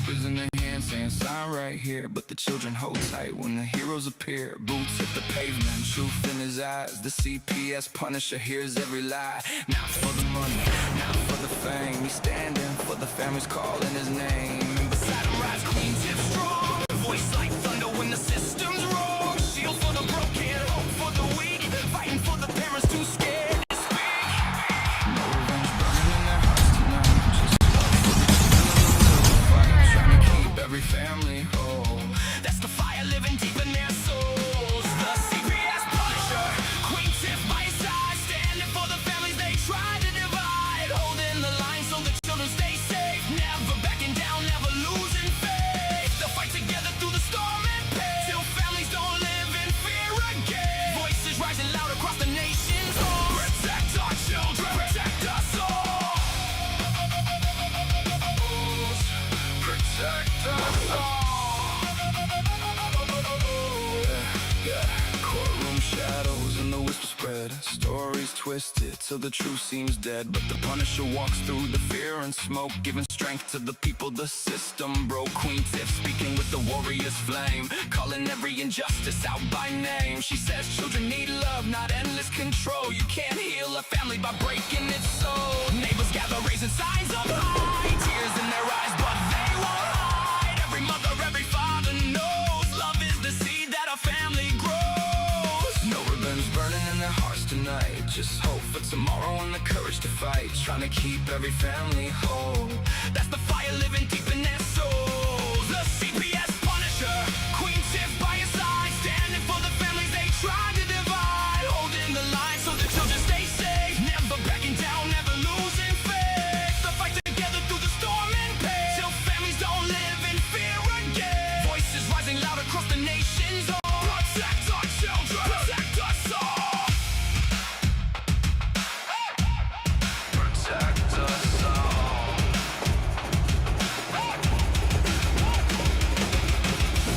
papers in their hands saying sign right here, but the children hold tight when the heroes appear. Boots hit the pavement, truth in his eyes. The CPS Punisher hears every lie. Not for the money, not for the fame. He's standing for the families calling his name. And beside him rides Queen Tiff strong, voice like thunder when the system's wrong. Shield for the broken, hope for the weak, fighting for the parents too scared to speak. No revenge burning in their hearts tonight, just love for the fight, trying to keep every family whole. That's the fire living deep in their souls. The CPS Punisher, Queen Tiff by his side, standing for the families they tried to divide, holding the line so the children stay safe, never backing down, never losing faith. They'll fight together through the storm and pain, till families don't live in fear again. Voices rising loud across the nation's home. Protect our children, protect us all. Protect us all. Courtroom shadows and the whisper spread, stories twisted till the truth seems dead. But the Punisher walks through the fear and smoke, giving strength to the people the system broke. Queen Tiff speaking with the warrior's flame, calling every injustice out by name. She says children need love, not endless control. You can't heal a family by breaking its soul. Neighbors gather raising signs of high, tears in their eyes but they won't hide. Every mother, every father knows love is the seed that a family grows. No ribbons burning in their hearts tonight, just hope for tomorrow and the courage to fight, trying to keep every family whole. That's the fire living deep in their souls. The CPS Punisher, Queen Tiff by his side, standing for the families they tried to divide, holding the line so the children stay safe, never backing down, never losing faith. They'll fight together through the storm and pain, till families don't live in fear again. Voices rising loud across the nation's home. Protect our children, protect us all. Protect us all.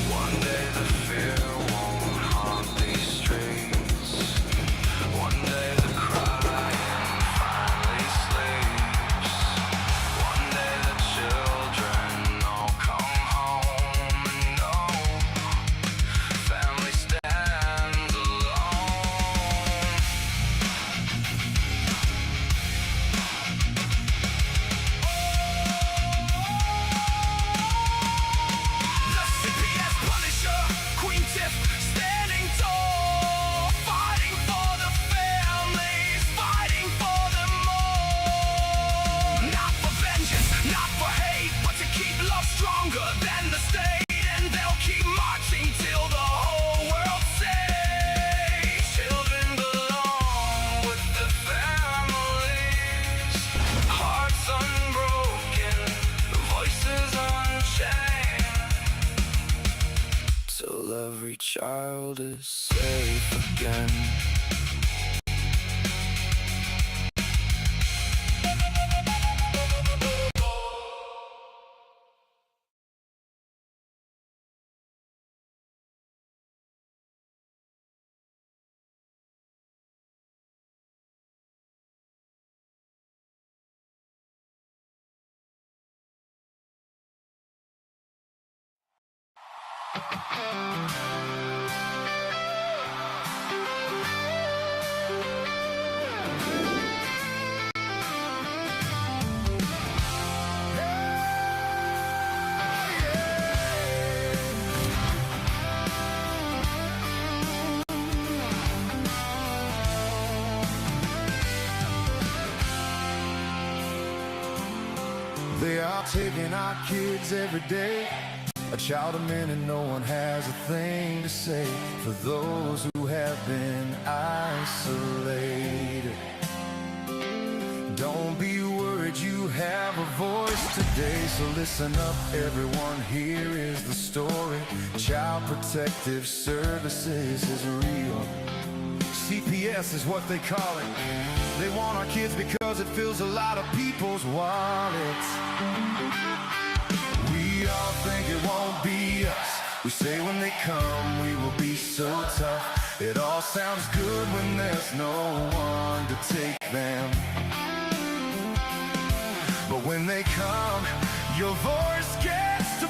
One day the fear won't haunt these streets. One day the crying finally sleeps. One day the children all come home and know family stands alone. The CPS Punisher, Queen Tiff standing tall, fighting for the families, fighting for them all. Not for vengeance, not for hate, but to keep love stronger than the state. And they'll keep marching till the whole world says children belong with the families. Hearts unbroken, voices unchained, till every child is safe again. They are taking our kids every day. A child a minute, no one has a thing to say for those who have been isolated. Don't be worried, you have a voice today. So listen up everyone, here is the story. Child Protective Services is real. CPS is what they call it. They want our kids because it fills a lot of people's wallets. We all think it won't be us. We say when they come we will be so tough. It all sounds good when there's no one to take them. But when they come, your voice gets to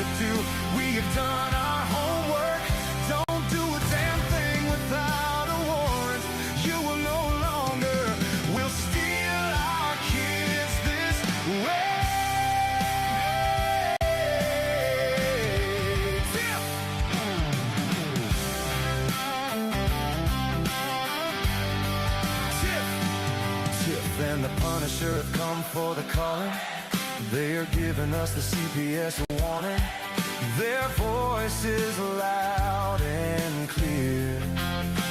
to do. We have done our homework. Don't do a damn thing without a warrant. You will no longer will steal our kids this way. Tiff and the Punisher have come for the calling. They are giving us the CPS warning. Their voice is loud and clear.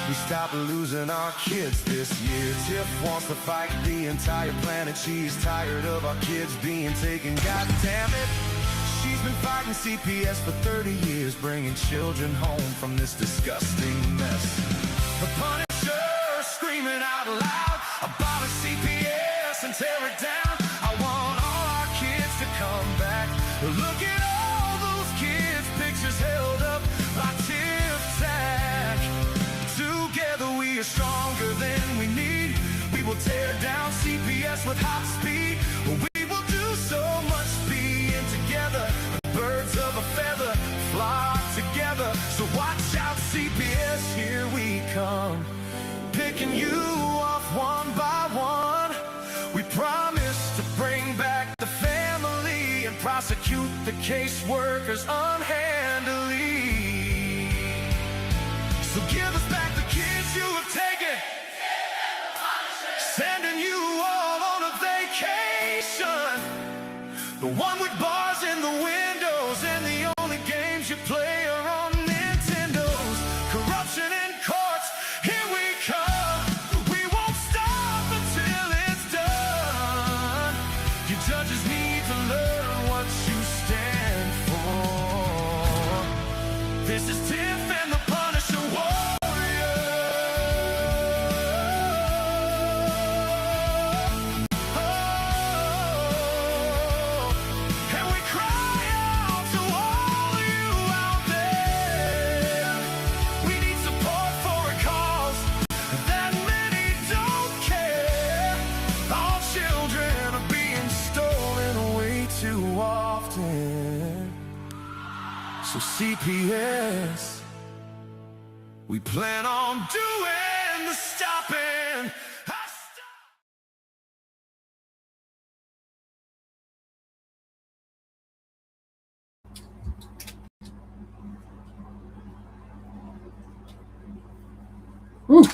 We stop losing our kids this year. Tiff wants to fight the entire planet. She's tired of our kids being taken. God damn it. She's been fighting CPS for 30 years, bringing children home from this disgusting mess. The Punisher screaming out loud about a CPS and tear it down. I want all our kids to come back. Look at all those kids' pictures held up by Tiff Tack. Together we are stronger than we need. We will tear down CPS with hot speed. We will do so much being together. Birds of a feather flock together. So watch out, CPS, here we come. Picking you off one by one. We promise to bring back the family and prosecute the caseworkers unhandily. So give us back the kids you have taken. Sending you all on a vacation. The one with bars in the windows and the only games you play are on Nintendos. Corruption in courts, here we come. We won't stop until it's done. Your judges need to learn what you stand for. This is Tiff and the Punisher Warrior. And we cry out to all you out there. We need support for a cause that many don't care. All children are being stolen way too often. So CPS, we plan on doing the stopping. Whew.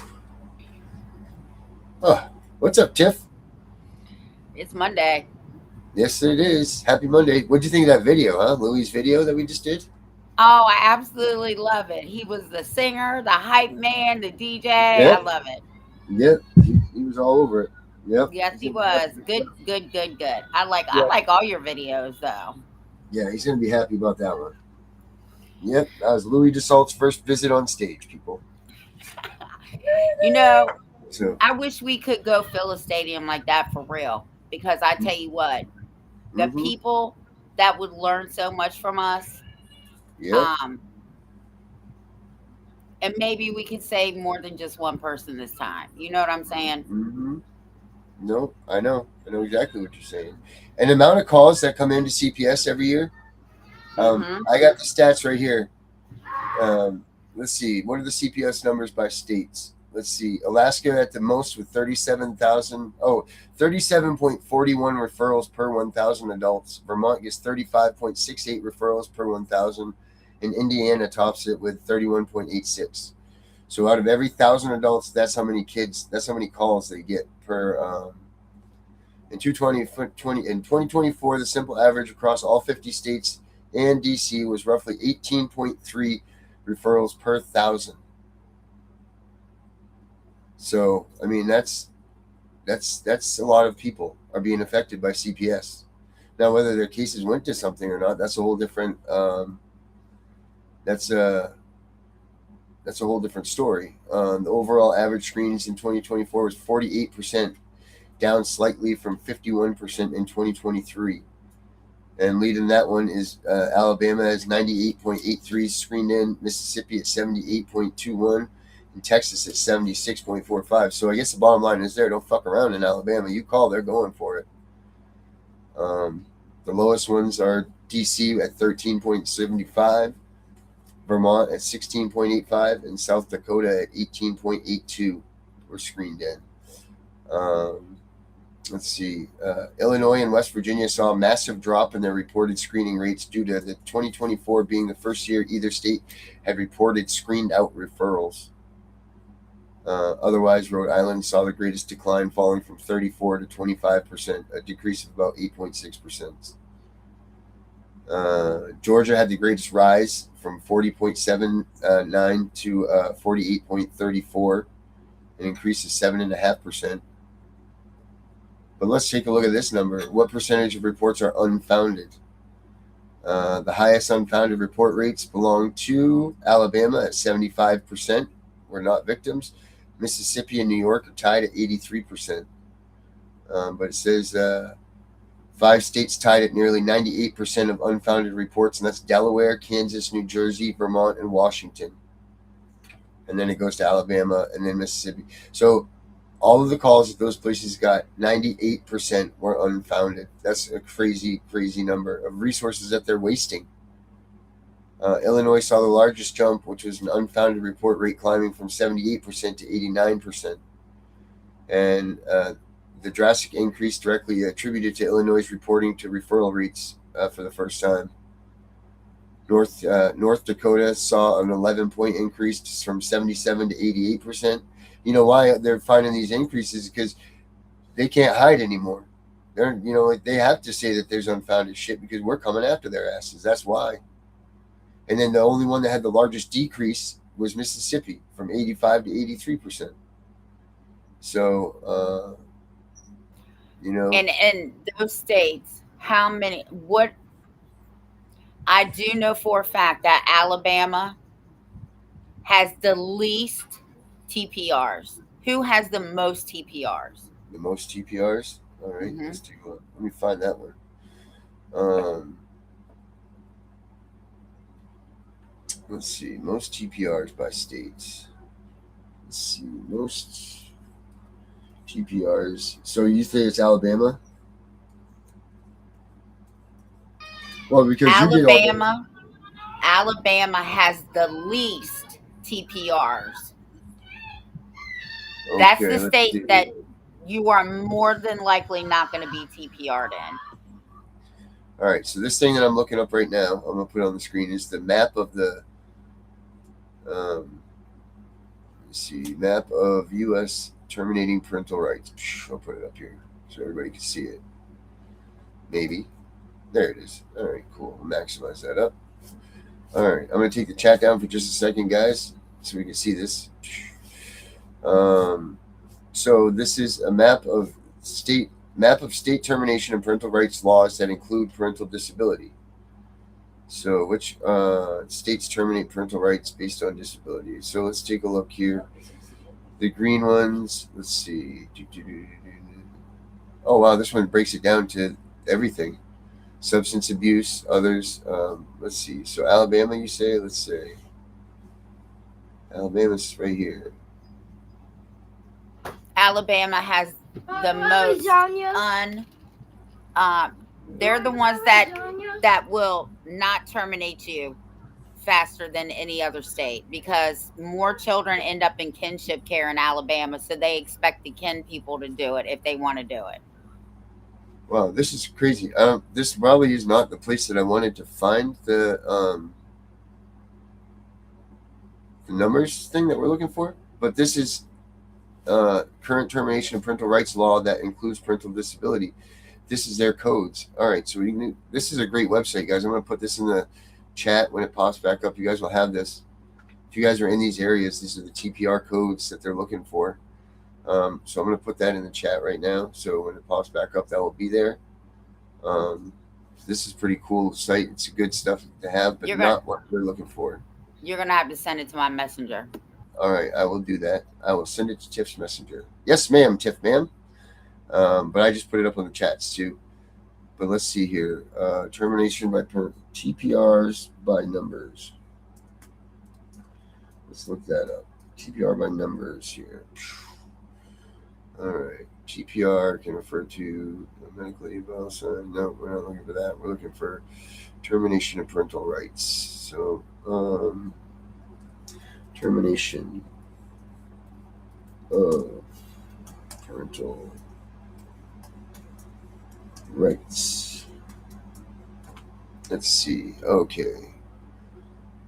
Oh, what's up, Tiff? It's Monday. Yes, it is. Happy Monday. What'd you think of that video, huh? Louis' video that we just did? Oh, I absolutely love it. He was the singer, the hype man, the DJ. Yeah. I love it. Yep. He was all over it. Yep. Yes, he was. Good. I like all your videos though. Yeah, he's going to be happy about that one. Yep. That was Louis DeSalt's first visit on stage, people. You know, So, I wish we could go fill a stadium like that for real. Because I tell you what, the people that would learn so much from us, yeah. and maybe we could save more than just one person this time. You know what I'm saying? No, I know exactly what you're saying. And the amount of calls that come into CPS every year, I got the stats right here. Let's see. What are the CPS numbers by states? Let's see. Alaska at the most with 37,000. Oh, 37.41 referrals per 1,000 adults. Vermont gets 35.68 referrals per 1,000. And Indiana tops it with 31.86. So out of every 1,000 adults, that's how many calls they get per. In 2024, the simple average across all 50 states and DC was roughly 18.3 referrals per 1,000. So, I mean, that's a lot of people are being affected by CPS. Now, whether their cases went to something or not, that's a whole different that's a whole different story. The overall average screenings in 2024 was 48%, down slightly from 51% in 2023. And leading that one is Alabama has 98.83 screened in, Mississippi at 78.21, and Texas at 76.45. So I guess the bottom line is don't fuck around in Alabama. You call, they're going for it. The lowest ones are DC at 13.75, Vermont at 16.85, and South Dakota at 18.82 were screened in. Let's see. Illinois and West Virginia saw a massive drop in their reported screening rates due to the 2024 being the first year either state had reported screened out referrals. Otherwise, Rhode Island saw the greatest decline, falling from 34 to 25%, a decrease of about 8.6%. Georgia had the greatest rise from 40.79 to 48.34, an increase of 7.5%. But let's take a look at this number. What percentage of reports are unfounded? The highest unfounded report rates belong to Alabama at 75%. We're not victims. Mississippi and New York are tied at 83%. But it says 5 states tied at nearly 98% of unfounded reports, and that's Delaware, Kansas, New Jersey, Vermont, and Washington. And then it goes to Alabama and then Mississippi. So all of the calls that those places got, 98% were unfounded. That's a crazy, crazy number of resources that they're wasting. Illinois saw the largest jump, which was an unfounded report rate climbing from 78% to 89%. And the drastic increase directly attributed to Illinois' reporting to referral rates for the first time. North Dakota saw an 11-point increase from 77 to 88%. You know why they're finding these increases? Because they can't hide anymore. They have to say that there's unfounded shit because we're coming after their asses. That's why. And then the only one that had the largest decrease was Mississippi, from 85 to 83%. So, And in those states, what I do know for a fact that Alabama has the least TPRs. Who has the most TPRs? The most TPRs? All right, let's take a look. Let me find that one. Let's see, most TPRs by states. Let's see, most TPRs. So you say it's Alabama? Well, because Alabama has the least TPRs. Okay, that's the state that you are more than likely not going to be TPR'd in. All right, so this thing that I'm looking up right now, I'm going to put on the screen, is the map of the let's see, map of U.S. terminating parental rights. I'll put it up here so everybody can see it. Maybe. There it is. All right, cool. We'll maximize that up. All right, I'm going to take the chat down for just a second, guys, so we can see this. So this is a map of state termination and parental rights laws that include parental disability. So which states terminate parental rights based on disability? So let's take a look here. The green ones, let's see. Oh, wow, this one breaks it down to everything. Substance abuse, others. Let's see. So Alabama, you say? Let's say. Alabama's right here. Alabama has the most they're the ones that will not terminate you faster than any other state, because more children end up in kinship care in Alabama, so they expect the kin people to do it if they want to do it. Wow, this is crazy. This probably is not the place that I wanted to find the numbers thing that we're looking for, but this is current termination of parental rights law that includes parental disability. This is their codes. All right, so this is a great website, guys. I'm going to put this in the chat when it pops back up. You guys will have this. If you guys are in these areas, these are the TPR codes that they're looking for. So I'm going to put that in the chat right now. So when it pops back up, that will be there. This is pretty cool site. It's good stuff to have, but not what we're looking for. You're going to have to send it to my messenger. All right, I will do that. I will send it to Tiff's messenger. Yes, ma'am, Tiff, ma'am. But I just put it up on the chats too. But let's see here. Termination by TPRs by numbers. Let's look that up. TPR by numbers here. All right. TPR can refer to medically evaluated. No, we're not looking for that. We're looking for termination of parental rights. So, termination of parental rights. Let's see. Okay.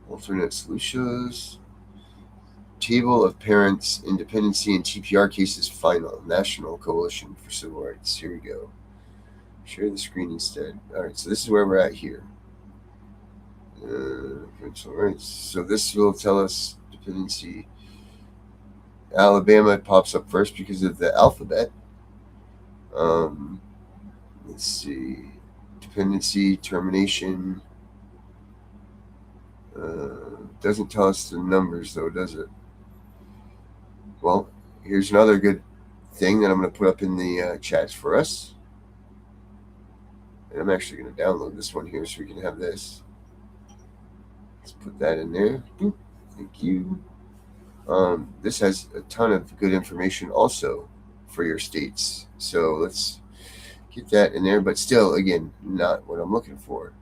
Alternate solutions. Table of Parents, Independency, and TPR Cases Final. National Coalition for Civil Rights. Here we go. Share the screen instead. Alright, so this is where we're at here. Parental rights. So this will tell us dependency. Alabama pops up first because of the alphabet. Let's see. Dependency, termination. Doesn't tell us the numbers though, does it? Well, here's another good thing that I'm going to put up in the chats for us. And I'm actually going to download this one here so we can have this. Let's put that in there. Boop. Thank you. This has a ton of good information also for your states. So let's get that in there. But still, again, not what I'm looking for.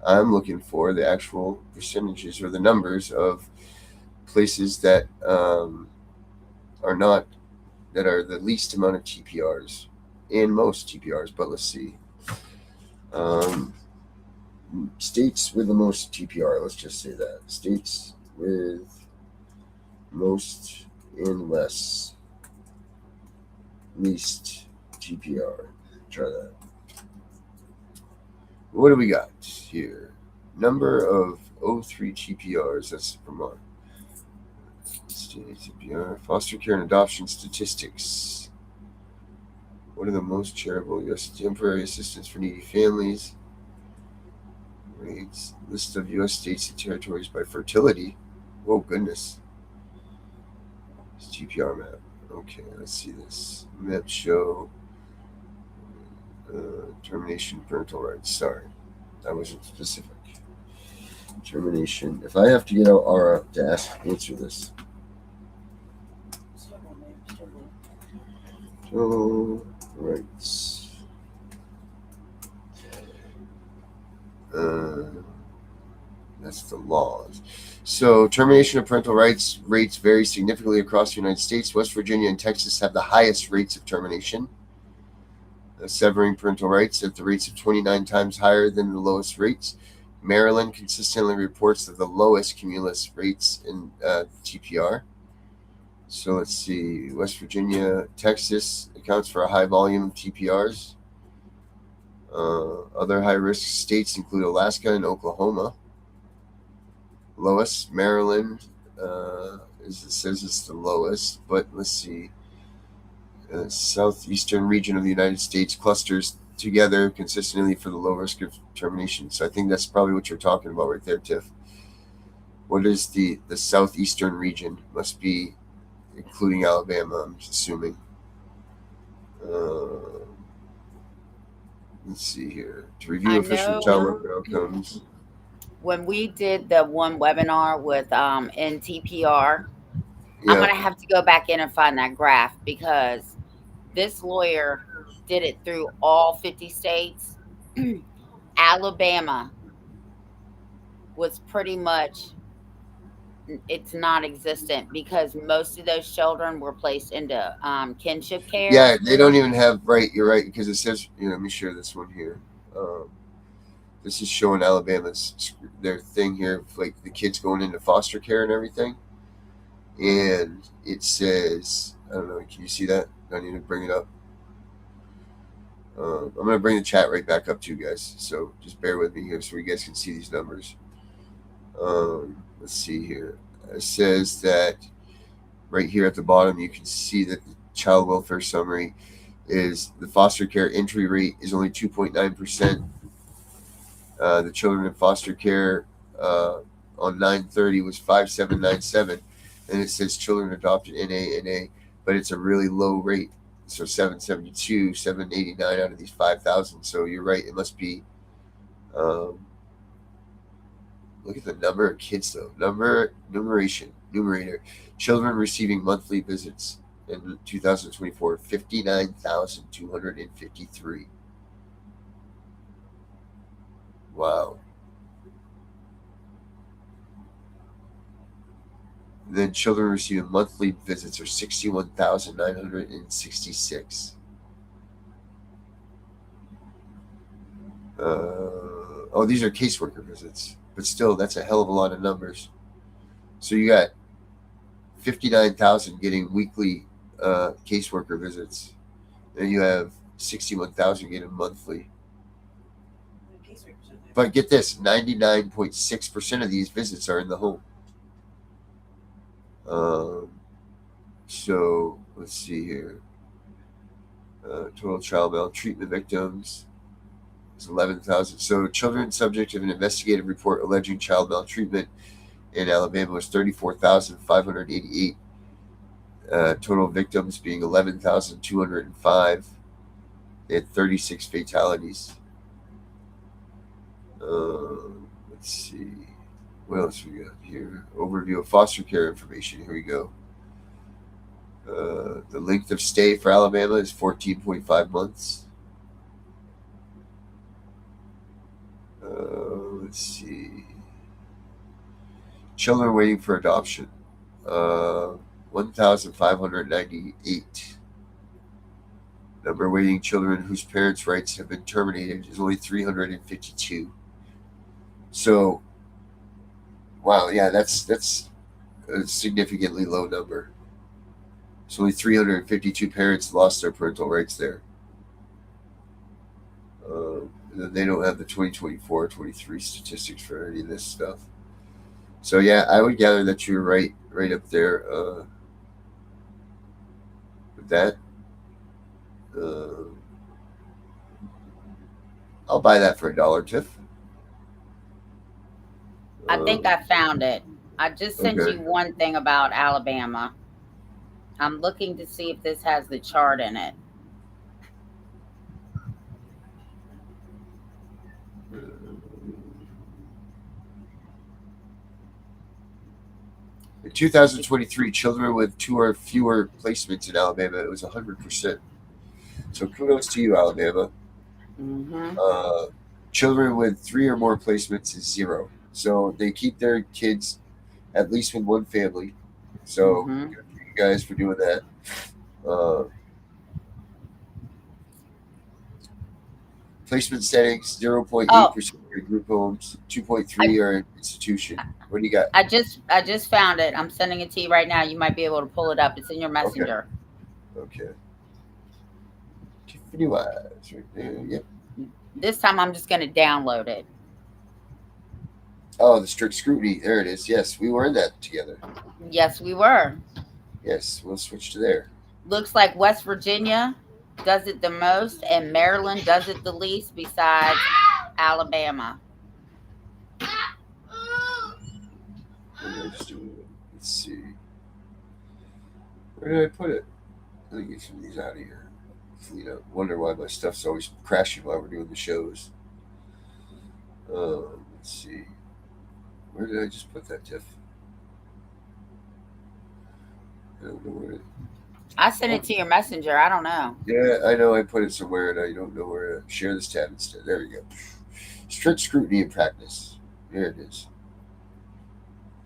I'm looking for the actual percentages or the numbers of places that are the least amount of TPRs and most TPRs. But let's see. States with the most TPR, let's just say that. States with most and least TPR. Try that. What do we got here? Number of 03 TPRs, that's Vermont. State TPR. Foster care and adoption statistics. What are the most charitable U.S. temporary assistance for needy families? Rates. List of U.S. states and territories by fertility. Whoa, goodness. It's TPR map. Okay, let's see this. Map show. Termination parental rights. Sorry, that wasn't specific. Termination. If I have to get out Aura to answer this. Parental rights. That's the laws. So termination of parental rights rates vary significantly across the United States. West Virginia and Texas have the highest rates of termination. Severing parental rights at the rates of 29 times higher than the lowest rates. Maryland consistently reports the lowest cumulus rates in TPR. So let's see. West Virginia, Texas accounts for a high volume of TPRs. Other high-risk states include Alaska and Oklahoma. Lowest, Maryland, it says it's the lowest, but let's see. Southeastern region of the United States clusters together consistently for the low risk of termination. So I think that's probably what you're talking about right there, Tiff. What is the southeastern region? Must be including Alabama, I'm assuming. Let's see here. To review official child welfare outcomes. When we did the one webinar with NTPR, Yeah. I'm going to have to go back in and find that graph because this lawyer did it through all 50 states. Alabama was pretty much, it's non-existent because most of those children were placed into kinship care. Yeah, they don't even have, right, you're right, because it says, let me share this one here. This is showing Alabama's, their thing here, like the kids going into foster care and everything. And it says, I don't know, can you see that? I need to bring it up. I'm going to bring the chat right back up to you guys. So just bear with me here so you guys can see these numbers. Let's see here. It says that right here at the bottom, you can see that the child welfare summary is the foster care entry rate is only 2.9%. The children in foster care on 9/30 was 5,797, and it says children adopted NA, but it's a really low rate. So 772, 789 out of these 5,000. So you're right, it must be. Look at the number of kids though. Numerator. Children receiving monthly visits in 2024, 59,253. Wow. Then children receiving monthly visits are 61,966. Oh, these are caseworker visits, but still, that's a hell of a lot of numbers. So you got 59,000 getting weekly caseworker visits, and you have 61,000 getting monthly. But get this, 99.6% of these visits are in the home. So let's see here. Total child maltreatment victims is 11,000. So children subject of an investigative report alleging child maltreatment in Alabama was 34,588. Total victims being 11,205. They had 36 fatalities. Let's see. What else we got here? Overview of foster care information. Here we go. The length of stay for Alabama is 14.5 months. Let's see. Children waiting for adoption. 1,598. Number waiting children whose parents' rights have been terminated is only 352. So, wow, yeah, that's a significantly low number. So only 352 parents lost their parental rights there. And they don't have the 2024-23 statistics for any of this stuff. So yeah, I would gather that you're right up there with that. I'll buy that for $1, Tiff. I think I found it. I just sent you one thing about Alabama. I'm looking to see if this has the chart in it. In 2023, children with 2 or fewer placements in Alabama, it was 100%. So kudos to you, Alabama. Mm-hmm. Children with 3 or more placements is 0. So they keep their kids at least with one family. So good for you guys for doing that. Placement settings, 0.8% are group homes, 2.3 are institution. What do you got? I just found it. I'm sending it to you right now. You might be able to pull it up. It's in your messenger. Okay. Tiffany Wise right there. Yep. This time I'm just going to download it. Oh, the strict scrutiny. There it is. Yes, we were in that together. Yes, we were. Yes, we'll switch to there. Looks like West Virginia does it the most, and Maryland does it the least, besides Alabama. Let's see. Where did I put it? Let me get some of these out of here. You know, wonder why my stuff's always crashing while we're doing the shows. Let's see. Where did I just put that, Tiff? I don't know where it. I sent it to your messenger. I don't know. Yeah, I know I put it somewhere and I don't know where to share this tab instead. There we go. Strict scrutiny in practice. There it is.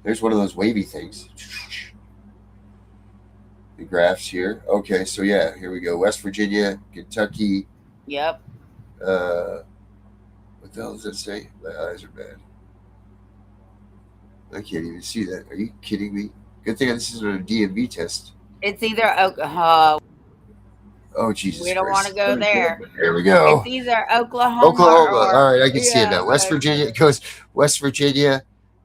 There's one of those wavy things. The graphs here. Okay, so yeah, here we go. West Virginia, Kentucky. Yep. What the hell does that say? My eyes are bad. I can't even see that. Are you kidding me? Good thing this isn't a DMV test. It's either Oklahoma. Oh, Jesus We don't want to go there. There we go. It's either Oklahoma. All right, I can see it now. West Virginia. It goes West Virginia,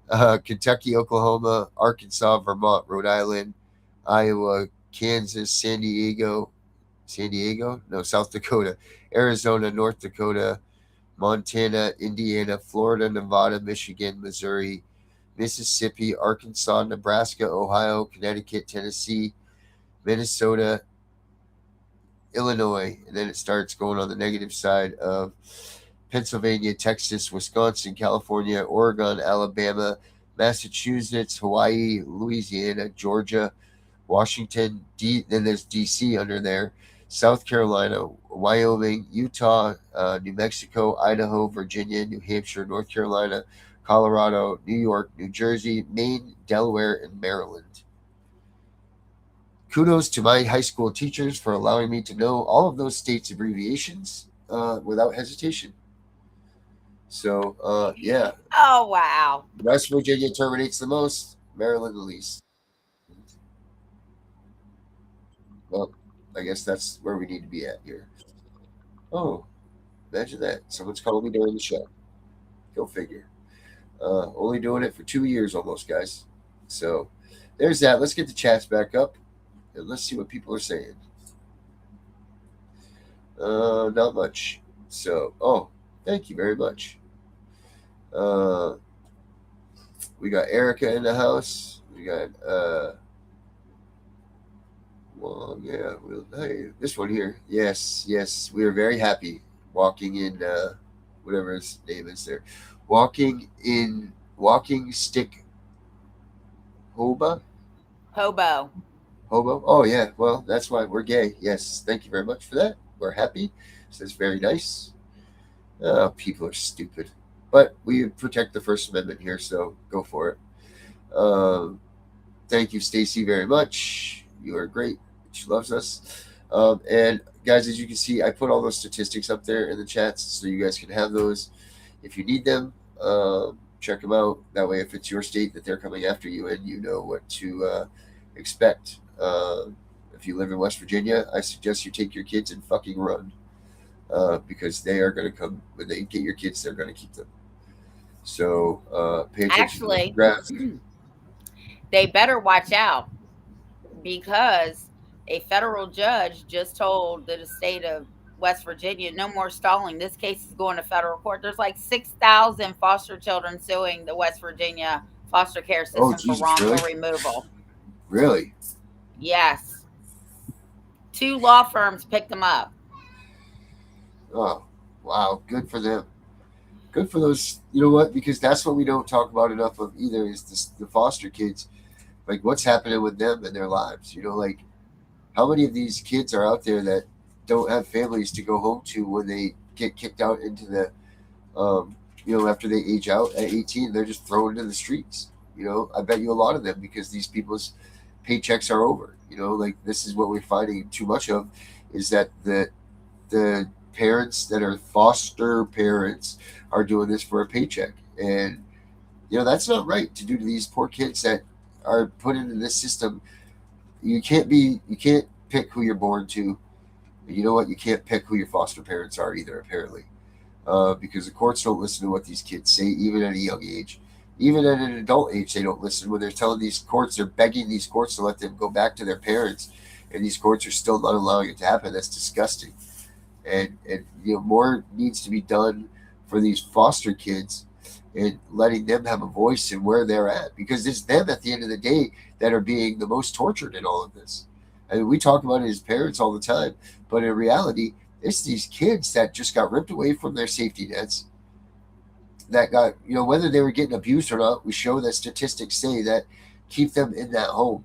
Kentucky, Oklahoma, Arkansas, Vermont, Rhode Island, Iowa, Kansas, San Diego? No, South Dakota, Arizona, North Dakota, Montana, Indiana, Florida, Nevada, Michigan, Missouri, Mississippi, Arkansas, Nebraska, Ohio, Connecticut, Tennessee, Minnesota, Illinois, and then it starts going on the negative side of Pennsylvania, Texas, Wisconsin, California, Oregon, Alabama, Massachusetts, Hawaii, Louisiana, Georgia, Washington, then there's DC under there, South Carolina, Wyoming, Utah, New Mexico, Idaho, Virginia, New Hampshire, North Carolina, Colorado, New York, New Jersey, Maine, Delaware, and Maryland. Kudos to my high school teachers for allowing me to know all of those states' abbreviations without hesitation. So, yeah, Oh, wow. West Virginia terminates the most, Maryland the least. Well, I guess that's where we need to be at here. Oh, imagine that. Someone's calling me during the show. Go figure. Only doing it for 2 years almost, guys. So there's that. Let's get the chats back up and let's see what people are saying. Not much. So, oh, thank you very much. We got Erica in the house. We got, well, yeah, hey, this one here. Yes, yes, we are very happy walking in, whatever his name is there. Walking stick hoba? Hobo. Hobo? Oh, yeah, well, that's why we're gay. Yes, thank you very much for that. We're happy. So it's very nice. People are stupid. But we protect the First Amendment here, so go for it. Thank you, Stacy, very much. You are great. She loves us. And guys, as you can see, I put all those statistics up there in the chats so you guys can have those if you need them. Check them out. That way, if it's your state that they're coming after you and you know what to expect. If you live in West Virginia, I suggest you take your kids and fucking run. Because they are going to come when they get your kids, they're going to keep them. So pay attention. Actually, they better watch out because a federal judge just told the state of West Virginia, no more stalling. This case is going to federal court. There's like 6,000 foster children suing the West Virginia foster care system for wrongful removal. Really? Yes. 2 law firms picked them up. Oh, wow. Good for them. Good for those. You know what? Because that's what we don't talk about enough of either is the foster kids. Like what's happening with them in their lives. You know, like how many of these kids are out there that don't have families to go home to when they get kicked out into the, after they age out at 18, they're just thrown into the streets. You know, I bet you a lot of them because these people's paychecks are over. You know, like this is what we're finding too much of is that the parents that are foster parents are doing this for a paycheck. And, that's not right to do to these poor kids that are put into this system. You can't pick who you're born to. You know what? You can't pick who your foster parents are either, apparently. Because the courts don't listen to what these kids say, even at a young age. Even at an adult age, they don't listen when they're telling these courts, they're begging these courts to let them go back to their parents. And these courts are still not allowing it to happen. That's disgusting. And more needs to be done for these foster kids and letting them have a voice in where they're at. Because it's them at the end of the day that are being the most tortured in all of this. I mean, we talk about it as parents all the time, but in reality, it's these kids that just got ripped away from their safety nets. That got, whether they were getting abused or not, we show that statistics say that keep them in that home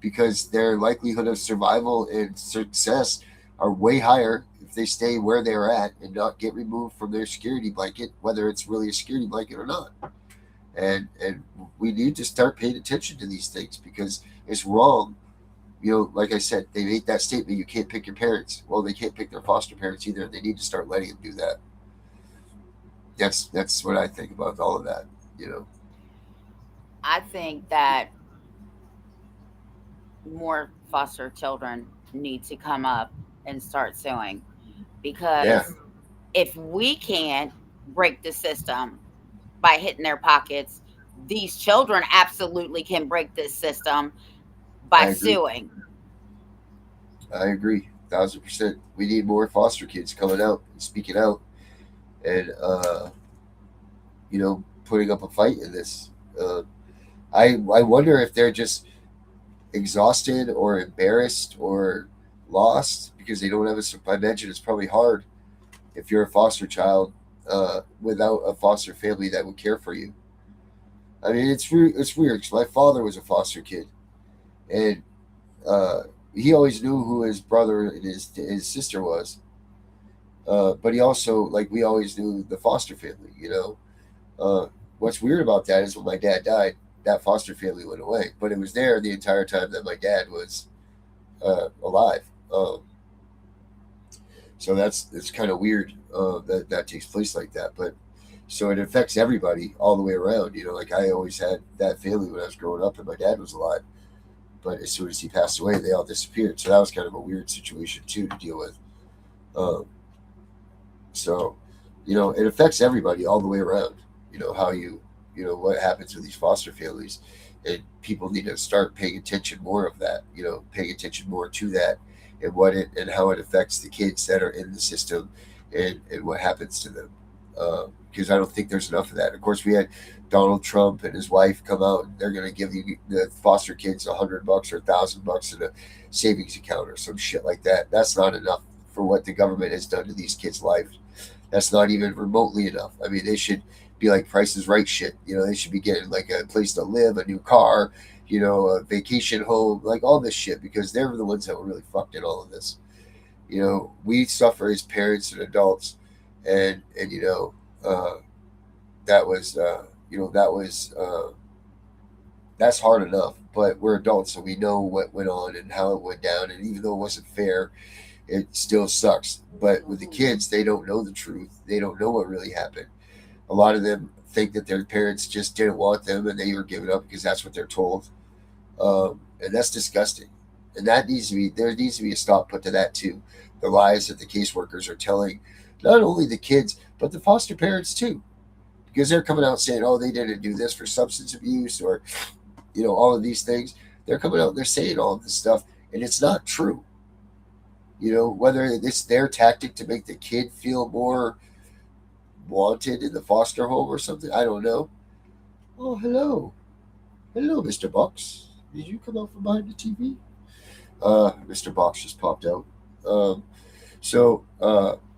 because their likelihood of survival and success are way higher if they stay where they're at and not get removed from their security blanket, whether it's really a security blanket or not. And we need to start paying attention to these things because it's wrong. Like I said, they made that statement, you can't pick your parents. Well, they can't pick their foster parents either. They need to start letting them do that. That's what I think about all of that, I think that more foster children need to come up and start suing because if we can't break the system by hitting their pockets, these children absolutely can break this system by suing. I agree, 1,000%. We need more foster kids coming out and speaking out, and putting up a fight in this. I wonder if they're just exhausted or embarrassed or lost because they don't have I imagine it's probably hard if you're a foster child without a foster family that would care for you. I mean, it's weird. My father was a foster kid, and he always knew who his brother and his sister was. But he also, like, we always knew the foster family, What's weird about that is when my dad died, that foster family went away. But it was there the entire time that my dad was alive. So it's kind of weird that takes place like that. But so it affects everybody all the way around. Like I always had that family when I was growing up, and my dad was alive. But as soon as he passed away, they all disappeared. So that was kind of a weird situation too to deal with. Um, so, it affects everybody all the way around. How what happens with these foster families, and people need to start paying attention more of that. Paying attention more to that, and and how it affects the kids that are in the system, and what happens to them. Because I don't think there's enough of that. Of course, we had Donald Trump and his wife come out, and they're going to give you the foster kids $100 or $1,000 in a savings account or some shit like that. That's not enough for what the government has done to these kids' lives. That's not even remotely enough. I mean, they should be like Price is Right shit. They should be getting like a place to live, a new car, a vacation home, like all this shit, because they're the ones that were really fucked in all of this. We suffer as parents and adults, and that was that's hard enough. But we're adults, so we know what went on and how it went down. And even though it wasn't fair, it still sucks. But with the kids, they don't know the truth. They don't know what really happened. A lot of them think that their parents just didn't want them and they were giving up because that's what they're told. And that's disgusting. And there needs to be a stop put to that too. The lies that the caseworkers are telling not only the kids, but the foster parents too. Because they're coming out saying, oh, they didn't do this for substance abuse or, all of these things. They're coming out and they're saying all of this stuff, and it's not true. Whether it's their tactic to make the kid feel more wanted in the foster home or something, I don't know. Oh, hello. Hello, Mr. Box. Did you come out from behind the TV? Mr. Box just popped out.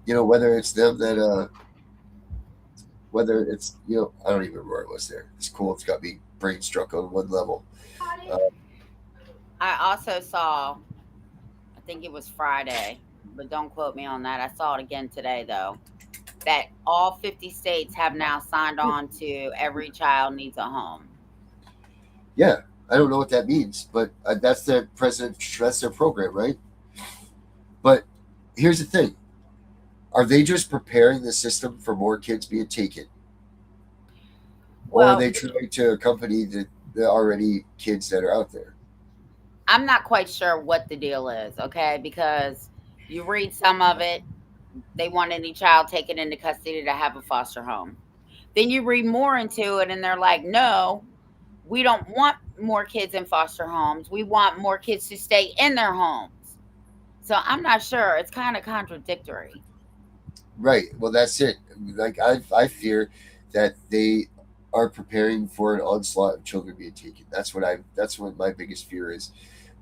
Whether it's them that, whether it's, I don't even remember where it was there. It's cool. It's got me brain struck on one level. I also saw, I think it was Friday, but don't quote me on that. I saw it again today, though, that all 50 states have now signed on to every child needs a home. Yeah, I don't know what that means, but that's their that's their program, right? But here's the thing. Are they just preparing the system for more kids being taken? Or are they trying to accompany the already kids that are out there? I'm not quite sure what the deal is, okay? Because you read some of it, they want any child taken into custody to have a foster home. Then you read more into it, and they're like, no, we don't want more kids in foster homes. We want more kids to stay in their homes. So I'm not sure. It's kind of contradictory. Right. Well, that's it. Like I fear that they are preparing for an onslaught of children being taken. That's what my biggest fear is.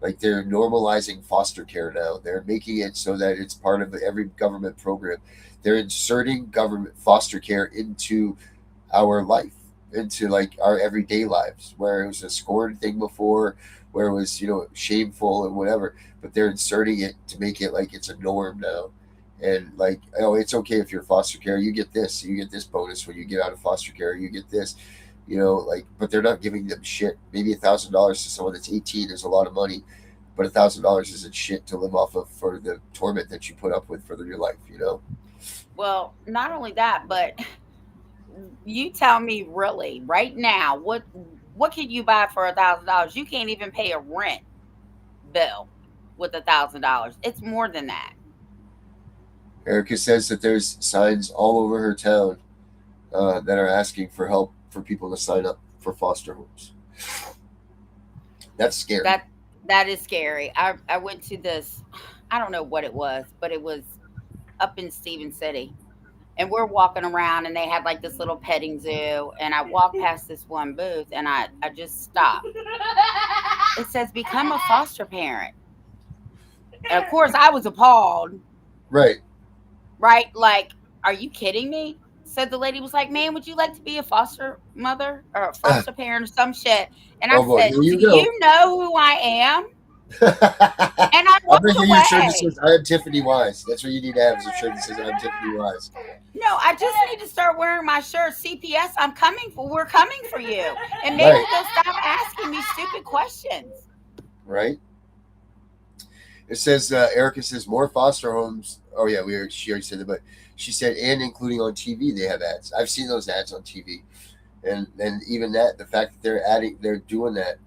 Like they're normalizing foster care now. They're making it so that it's part of every government program. They're inserting government foster care into our life, into like our everyday lives, where it was a scorned thing before, where it was, shameful and whatever, but they're inserting it to make it like it's a norm now. And like, oh, it's okay if you're foster care, you get this bonus when you get out of foster care, you get this, but they're not giving them shit. Maybe $1,000 to someone that's 18 is a lot of money, but $1,000 isn't shit to live off of for the torment that you put up with for your life. Well, not only that, but you tell me really right now, what can you buy for $1,000? You can't even pay a rent bill with $1,000. It's more than that. Erica says that there's signs all over her town that are asking for help for people to sign up for foster homes. That's scary. That is scary. I went to this, I don't know what it was, but it was up in Stephen City. And we're walking around and they had like this little petting zoo. And I walked past this one booth and I just stopped. It says, become a foster parent. And of course I was appalled. Right. Like, are you kidding me? So the lady was like, man, would you like to be a foster mother or a foster parent or some shit? And I said, do you know who I am? And I walked away. Your shirt that says, I am Tiffany Wise. That's what you need to have, is a shirt that says, I am Tiffany Wise. No, I just need to start wearing my shirt. CPS, we're coming for you. And maybe they'll stop asking me stupid questions. Right. It says Erica says more foster homes. Oh yeah, she already said that, but she said and including on TV they have ads. I've seen those ads on TV, and even that the fact that they're doing that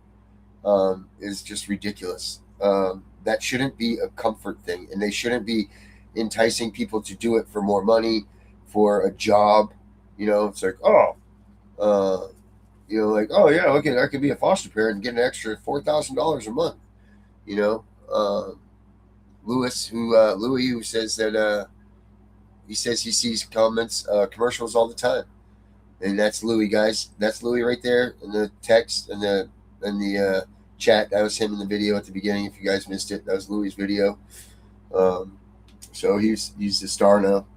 is just ridiculous. That shouldn't be a comfort thing, and they shouldn't be enticing people to do it for more money, for a job. It's like like yeah, okay, I could be a foster parent and get an extra $4,000 a month. Louis, who says that he says he sees commercials all the time, and that's Louis, guys. That's Louis right there in the text and the chat. That was him in the video at the beginning. If you guys missed it, that was Louis' video. So he's the star now.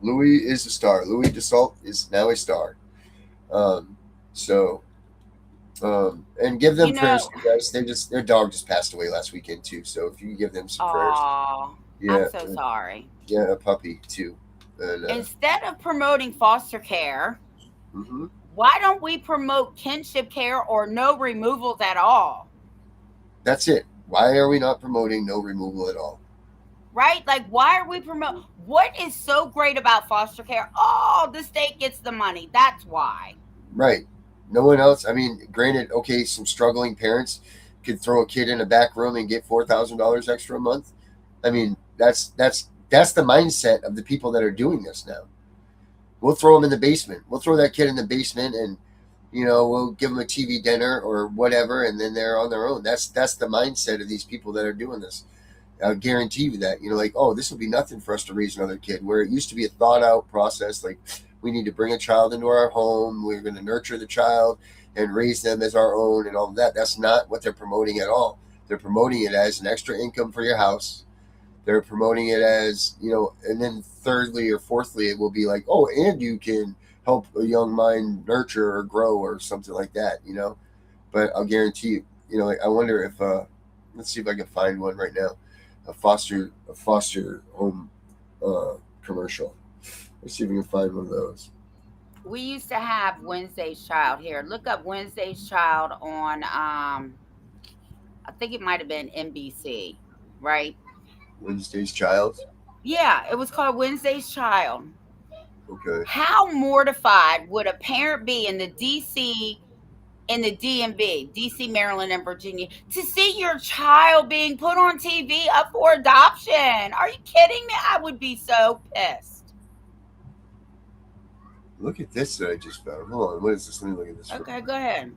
Louis is a star. Louis DeSalt is now a star. And give them prayers, guys. Their dog just passed away last weekend too. So if you give them some prayers. I'm so sorry. Yeah, a puppy too. And, instead of promoting foster care, why don't we promote kinship care or no removals at all? That's it. Why are we not promoting no removal at all? Right? Like, why are we promoting? What is so great about foster care? Oh, the state gets the money. That's why. Right. No one else. I mean, granted, okay, some struggling parents could throw a kid in a back room and get $4,000 extra a month. I mean, that's the mindset of the people that are doing this now. We'll throw them in the basement. We'll throw that kid in the basement, and we'll give them a TV dinner or whatever, and then they're on their own. That's the mindset of these people that are doing this. I'll guarantee you that. Like, oh, this will be nothing for us to raise another kid. Where it used to be a thought out process, like we need to bring a child into our home. We're going to nurture the child and raise them as our own and all of that. That's not what they're promoting at all. They're promoting it as an extra income for your house. They're promoting it as, and then thirdly or fourthly, it will be like, oh, and you can help a young mind nurture or grow or something like that, But I'll guarantee you, like, I wonder if, let's see if I can find one right now, a foster home commercial. Let's see if we can find one of those. We used to have Wednesday's Child here. Look up Wednesday's Child on, I think it might have been NBC, right? Wednesday's Child? Yeah, it was called Wednesday's Child. Okay. How mortified would a parent be in the DC, in the DMV, DC, Maryland, and Virginia, to see your child being put on TV up for adoption? Are you kidding me? I would be so pissed. Look at this that I just found. Hold on. What is this? Let me look at this. Okay, go ahead.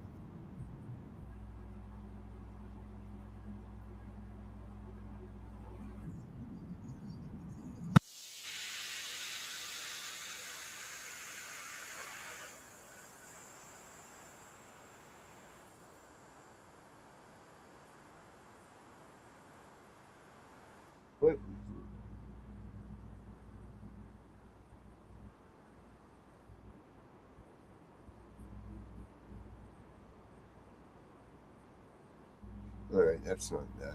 What? All right, that's not that.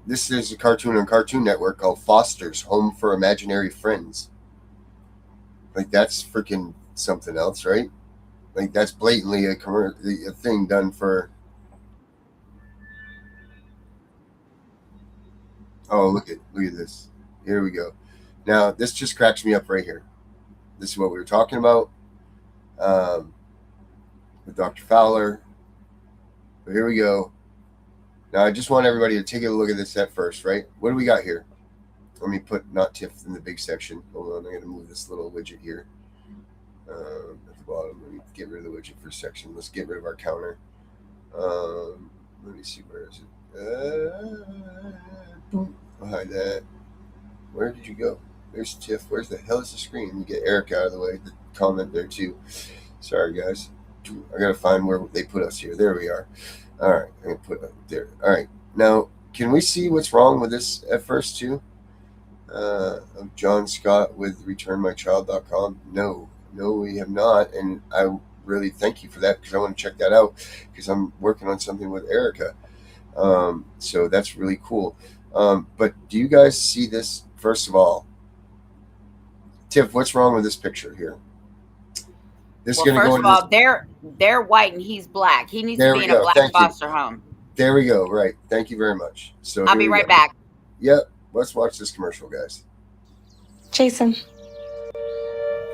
This is a cartoon on Cartoon Network called Foster's Home for Imaginary Friends. Like, that's freaking something else, right? Like, that's blatantly a thing done for. Oh, look at this. Here we go. Now, this just cracks me up right here. This is what we were talking about with Dr. Fowler. But here we go. Now, I just want everybody to take a look at this at first, right? What do we got here? Let me put not Tiff in the big section. Hold on, I'm going to move this little widget here at the bottom. Let me get rid of the widget for a section. Let's get rid of our counter. Let me see, where is it? I'll hide that. Where did you go? There's Tiff. Where's the hell is the screen? Let me get Eric out of the way. The comment there too. Sorry, guys. I gotta find where they put us here. There we are. All right, I'm gonna put it there. All right. Now, can we see what's wrong with this at first too? Of John Scott with returnmychild.com. No, we have not, and I really thank you for that because I want to check that out because I'm working on something with Erica. So that's really cool. But do you guys see this? First of all, Tiff, what's wrong with this picture here? This is going to go into. First of all, they're white and he's black. He needs to be in a black foster home. There we go. Right. Thank you very much. So I'll here be we right go. back. Yep. Let's watch this commercial, guys. Jason,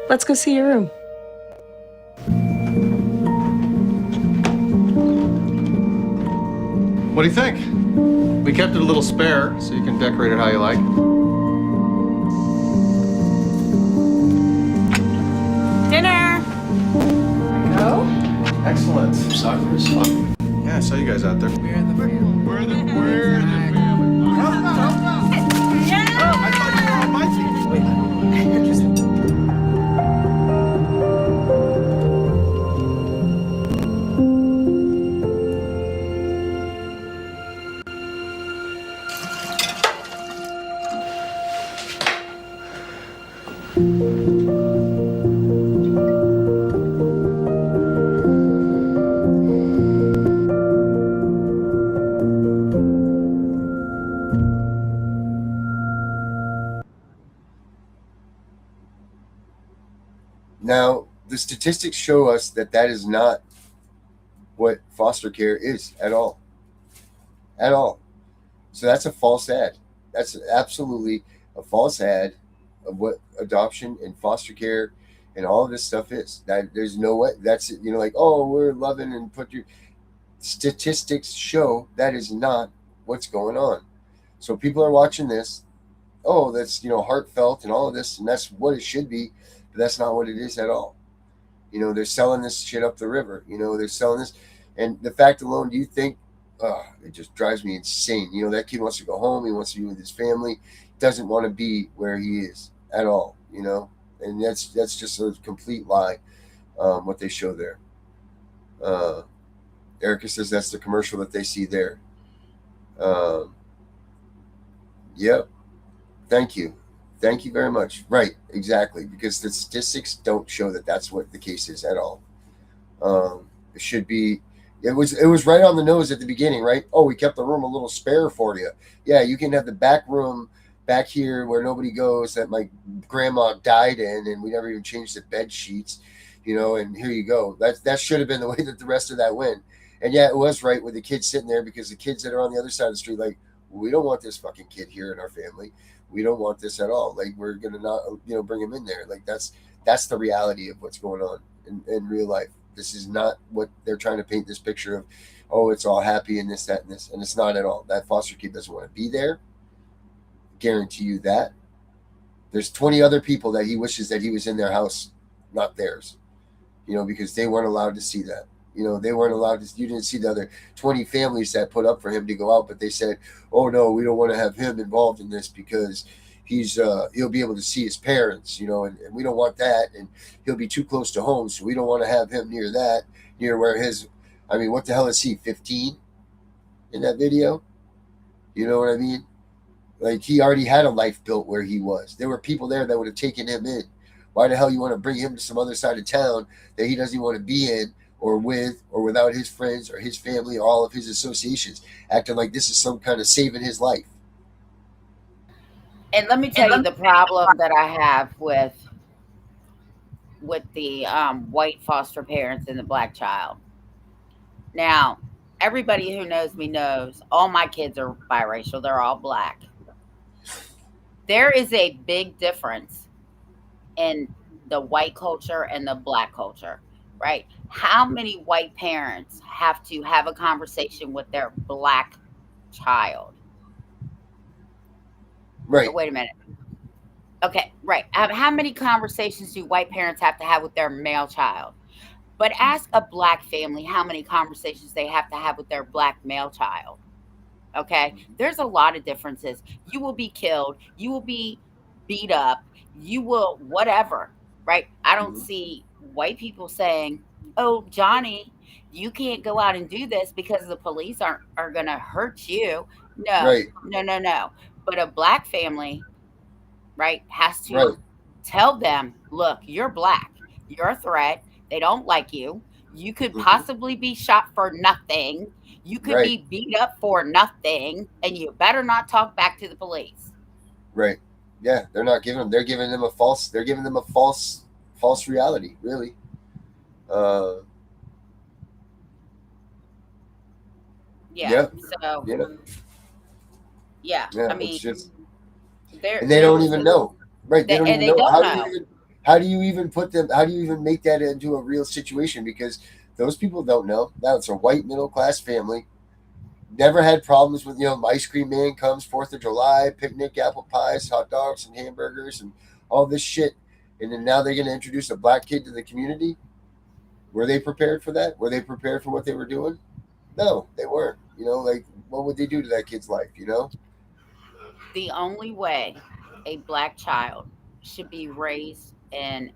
let's go see your room. What do you think? We kept it a little spare, so you can decorate it how you like. Dinner. Go. Excellent. Soccer is fun. Yeah, I saw you guys out there. We're the family. I thought you were on my team. Now, the statistics show us that that is not what foster care is at all. At all. So that's a false ad. That's absolutely a false ad of what adoption and foster care and all of this stuff is. That there's no way. That's, you know, like, oh, we're loving and put your statistics show that is not what's going on. So people are watching this. Oh, that's, you know, heartfelt and all of this, and that's what it should be, but that's not what it is at all. You know, they're selling this shit up the river. You know, they're selling this, and the fact alone, do you think? It just drives me insane. You know, that kid wants to go home. He wants to be with his family. Doesn't want to be where he is at all. You know, and that's just a complete lie. What they show there. Erica says that's the commercial that they see there. Yep. Thank you very much. Right, exactly, because the statistics don't show that that's what the case is at all. It should be. It was right on the nose at the beginning, right? Oh, we kept the room a little spare for you. Yeah, you can have the back room back here where nobody goes that my grandma died in, and we never even changed the bed sheets, you know. And here you go. That should have been the way that the rest of that went. And yeah, it was right with the kids sitting there, because the kids that are on the other side of the street, like, we don't want this fucking kid here in our family. We don't want this at all. Like, we're gonna not, you know, bring him in there. Like, that's the reality of what's going on in real life. This is not what they're trying to paint this picture of. Oh, it's all happy and this, that, and this, and it's not at all. That foster kid doesn't want to be there. Guarantee you that. There's 20 other people that he wishes that he was in their house, not theirs. You know, because they weren't allowed to see that. You know, they weren't allowed to. You didn't see the other 20 families that put up for him to go out, but they said, "Oh no, we don't want to have him involved in this because he'll be able to see his parents, you know, and we don't want that, and he'll be too close to home, so we don't want to have him near where his. I mean, what the hell is he? 15 in that video? You know what I mean? Like, he already had a life built where he was. There were people there that would have taken him in. Why the hell you want to bring him to some other side of town that he doesn't even want to be in, or with, or without his friends or his family or all of his associations, acting like this is some kind of saving his life? And let me tell you the problem that I have with the white foster parents and the black child. Now, everybody who knows me knows all my kids are biracial. They're all black. There is a big difference in the white culture and the black culture, right? How many white parents have to have a conversation with their black child? Right. Oh, wait a minute. Okay, right. How many conversations do white parents have to have with their male child? But ask a black family how many conversations they have to have with their black male child. Okay, there's a lot of differences. You will be killed. You will be beat up. You will whatever, right? I don't see white people saying, "Oh, Johnny, you can't go out and do this because the police are going to hurt you." No, Right. no. But a black family, right, has to Right. tell them, "Look, you're black. You're a threat. They don't like you. You could possibly be shot for nothing. You could Right. be beat up for nothing, and you better not talk back to the police." Right. Yeah, they're giving them a false reality, really. Yeah. Yeah, So yeah, yeah, yeah. I It's mean, just, there and they there don't was even know, right? They don't and even they know. don't know. How do you even put them? How do you even make that into a real situation? Because those people don't know. Now it's a white middle class family. Never had problems with ice cream man comes 4th of July, picnic, apple pies, hot dogs, and hamburgers, and all this shit. And then now they're going to introduce a black kid to the community. Were they prepared for that? Were they prepared for what they were doing? No, they weren't. Like what would they do to that kid's life? The only way a black child should be raised in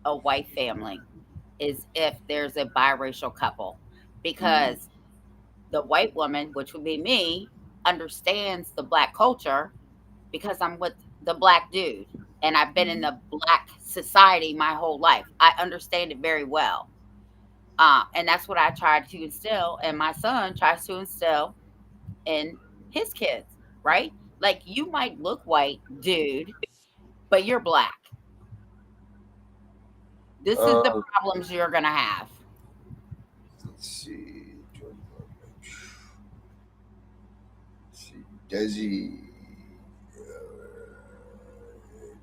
a white family is if there's a biracial couple, Mm. because the white woman, which would be me, understands the black culture because I'm with the black dude and I've been in the black society my whole life. I understand it very well. And that's what I try to instill, and my son tries to instill in his kids, right? Like, you might look white, dude, but you're black. This is the Uh, problems you're going to have. let's see. Let's see.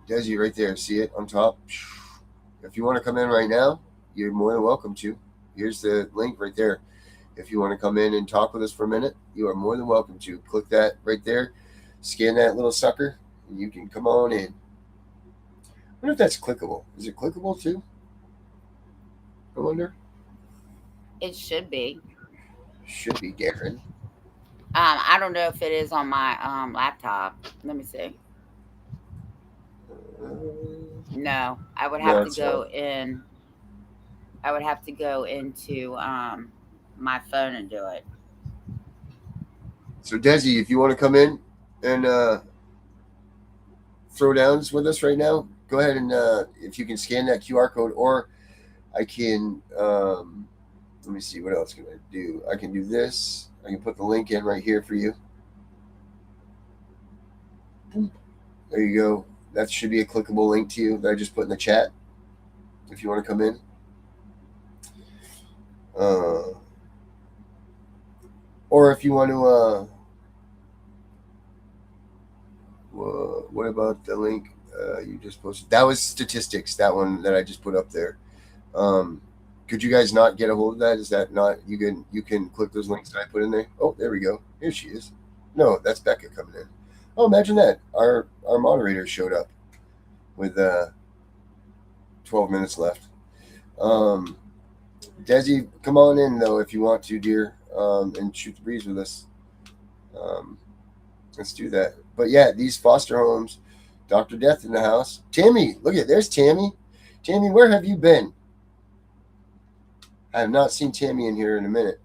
Desi, right there. See it on top? If you want to come in right now, you're more than welcome to. Here's the link right there. If you want to come in and talk with us for a minute, you are more than welcome to. Click that right there, scan that little sucker, and you can come on in. I wonder if that's clickable. Is it clickable too? I wonder. It should be. Should be, Darren. I don't know if it is on my laptop. Let me see. Uh, No, I would no, have to it's not. go in. I would have to go into my phone and do it. So, Desi, if you want to come in and throw downs with us right now, go ahead and if you can scan that QR code, or I can. Let me see what else can I do. I can do this. I can put the link in right here for you. There you go. That should be a clickable link to you that I just put in the chat. If you want to come in. Or if you want to. What about the link you just posted? That was statistics. That one that I just put up there. Could you guys not get a hold of that? Is that not you can click those links that I put in there? Oh, there we go. Here she is. No, that's Becca coming in. Oh, imagine that. Our moderator showed up with 12 minutes left. Desi, come on in though if you want to, dear, and shoot the breeze with us. Let's do that. But yeah, these foster homes, Dr. Death in the house. Tammy, look at there's Tammy. Tammy, where have you been? I have not seen Tammy in here in a minute.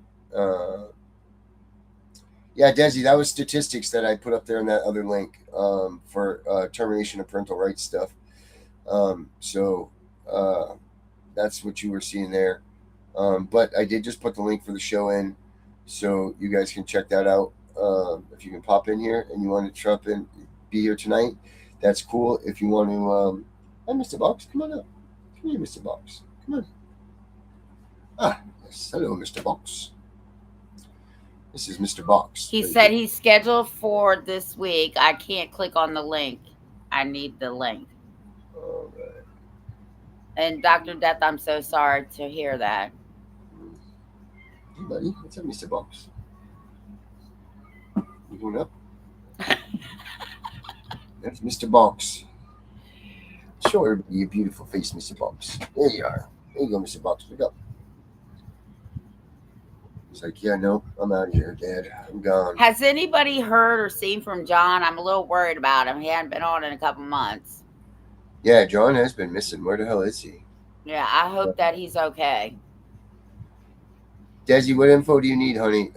Yeah, Desi, that was statistics that I put up there in that other link for termination of parental rights stuff. So that's what you were seeing there. But I did just put the link for the show in, so you guys can check that out. If you can pop in here and you want to jump in, be here tonight, that's cool. If you want to, hi, Mr. Box, come on up. Come here, Mr. Box. Come on. Ah, yes. Hello, Mr. Box. This is Mr. Box. He said he's scheduled for this week. I can't click on the link. I need the link. All right. And Dr. Death, I'm so sorry to hear that. Hey, buddy. What's up, Mr. Box? You going up? That's Mr. Box. Show everybody your beautiful face, Mr. Box. There you are. There you go, Mr. Box. Pick up. He's like, yeah, no, I'm out of here, Dad. I'm gone. Has anybody heard or seen from John? I'm a little worried about him. He hadn't been on in a couple months. Yeah, John has been missing. Where the hell is he? Yeah, I hope that he's okay. Desi, what info do you need, honey?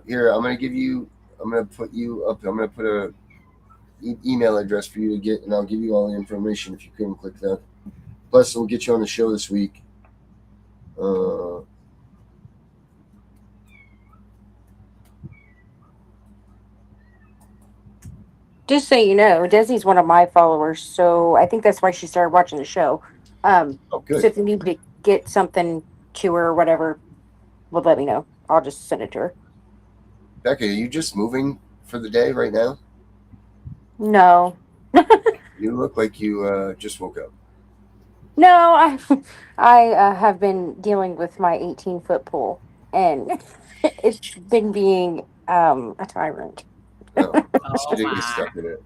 Here, I'm gonna put you up. I'm gonna put a email address for you to get, and I'll give you all the information if you couldn't click that. Plus, we'll get you on the show this week. Just so you know, Desi's one of my followers, so I think that's why she started watching the show. Oh, good. So if you need to get something to her or whatever, well, let me know. I'll just send it to her. Becca, are you just moving for the day right now? No. You look like you just woke up. No, I have been dealing with my 18-foot pool, and it's been being a tyrant. No, she Oh didn't get my. stuck in it.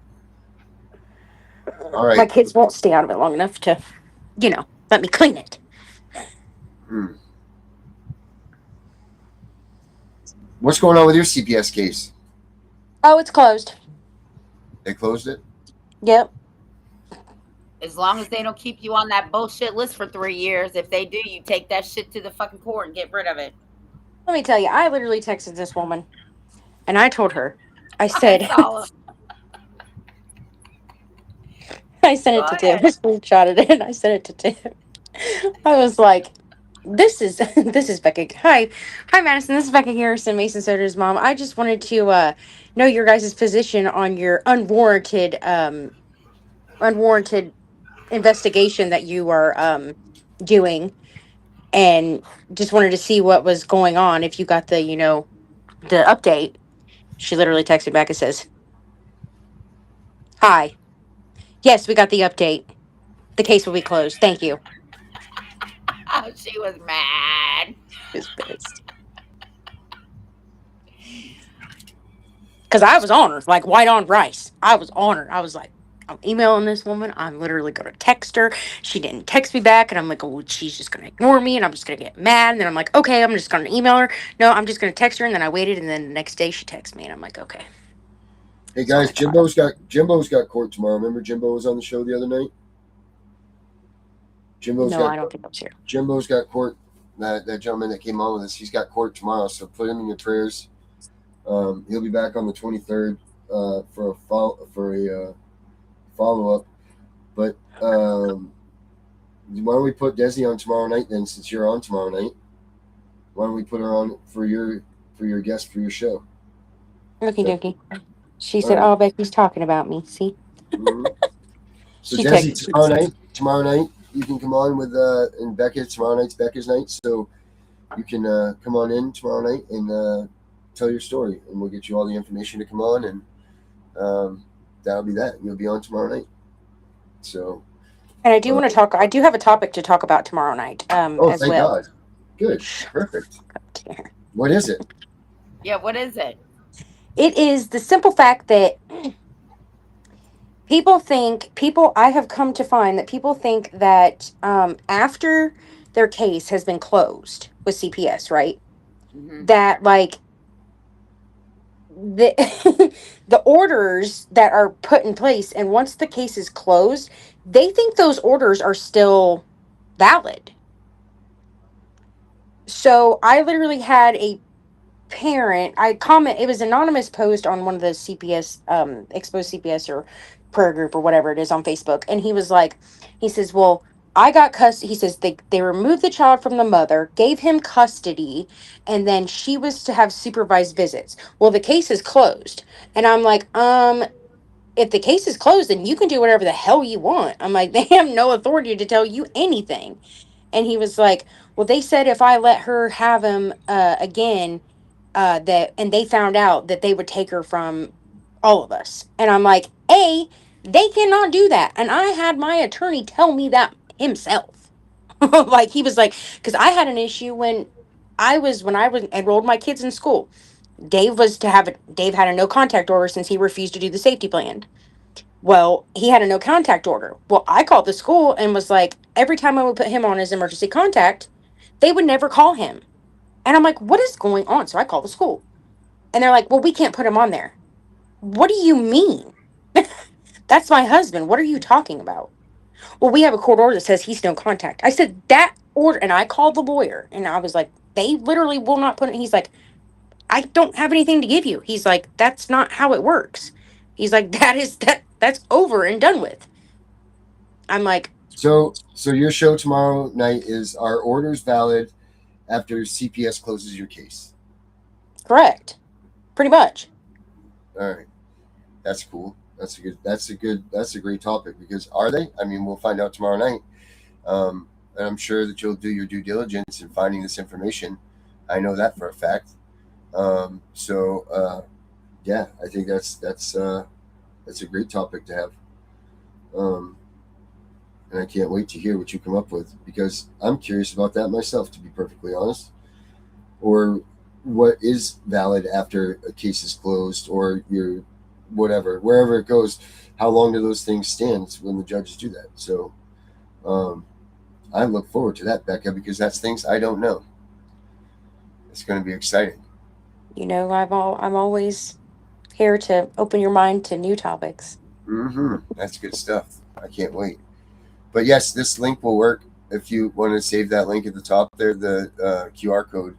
All My right. kids won't stay out of it long enough to, let me clean it. Hmm. What's going on with your CPS case? Oh, it's closed. They closed it? Yep. As long as they don't keep you on that bullshit list for 3 years. If they do, you take that shit to the fucking court and get rid of it. Let me tell you, I literally texted this woman, and I told her, I I said, saw. I sent Go it to Tim. I ahead. screenshotted it, and I sent it to Tim. I was like, "This is this is Becca. Hi, Madison. This is Becca Harrison, Mason Soder's mom. I just wanted to know your guys' position on your unwarranted investigation that you are doing, and just wanted to see what was going on. If you got the update." She literally texted back and says, "Hi. Yes, we got the update. The case will be closed. Thank you." Oh, she was mad. Is pissed. Because I was on her, like white on rice. I was on her. I was like, I'm emailing this woman. I'm literally going to text her. She didn't text me back. And I'm like, oh, she's just going to ignore me. And I'm just going to get mad. And then I'm like, okay, I'm just going to email her. No, I'm just going to text her. And then I waited. And then the next day she texts me. And I'm like, okay. Hey So I guys, had to file. Jimbo's got court tomorrow. Remember Jimbo was on the show the other night? Jimbo's No, got I don't think I was here. Jimbo's got court. That gentleman that came on with us, he's got court tomorrow. So put him in your prayers. He'll be back on the 23rd for a follow up. But why don't we put Desi on tomorrow night then? Since you're on tomorrow night, why don't we put her on for your guest for your show? Okie So, dokie. She all said, right. oh, Becky's talking about me. See? Mhm. So She Desi, texted. tomorrow night you can come on with and Becca. Tomorrow night's Becca's night, so you can come on in tomorrow night and tell your story, and we'll get you all the information to come on, and that'll be that. You'll be on tomorrow night. So, And I do uh, want to talk. I do have a topic to talk about tomorrow night as thank well. God. Good, perfect. What is it? Yeah, what is it? It is the simple fact that I have come to find that people think that after their case has been closed with CPS, right? Hmm. That like the the orders that are put in place, and once the case is closed, they think those orders are still valid. So I literally had a parent, it was an anonymous post on one of the CPS exposed CPS or prayer group or whatever it is on Facebook, and he says, well, I got custody. He says they removed the child from the mother, gave him custody, and then she was to have supervised visits. Well, the case is closed. And I'm like, if the case is closed, then you can do whatever the hell you want. I'm like, they have no authority to tell you anything. And he was like, well, they said if I let her have him again, that, and they found out that they would take her from all of us. And I'm like, they cannot do that. And I had my attorney tell me that himself. Like, he was like, because I had an issue when I was enrolled my kids in school. Dave had a no contact order since he refused to do the safety plan. Well, he had a no contact order. Well, I called the school and was like, every time I would put him on as emergency contact, they would never call him. And I'm like, what is going on? So I called the school. And they're like, well, we can't put him on there. What do you mean? That's my husband. What are you talking about? Well, we have a court order that says he's no contact. I said, that order. And I called the lawyer and I was like, they literally will not put it. He's like, I don't have anything to give you. He's like, that's not how it works. He's like, that's over and done with. I'm like, So your show tomorrow night is, are orders valid after CPS closes your case? correct. Pretty much. All right, that's cool. That's a great topic, because are they? I mean, we'll find out tomorrow night. And I'm sure that you'll do your due diligence in finding this information. I know that for a fact. Yeah, I think that's a great topic to have. Um, and I can't wait to hear what you come up with, because I'm curious about that myself, to be perfectly honest. Or what is valid after a case is closed, or your whatever, wherever it goes, how long do those things stand when the judges do that? So um, I look forward to that, Becca, because that's things I don't know. It's going to be exciting. You know, I'm always here to open your mind to new topics. That's good stuff. I can't wait. But yes, this link will work. If you want to save that link at the top there, the QR code,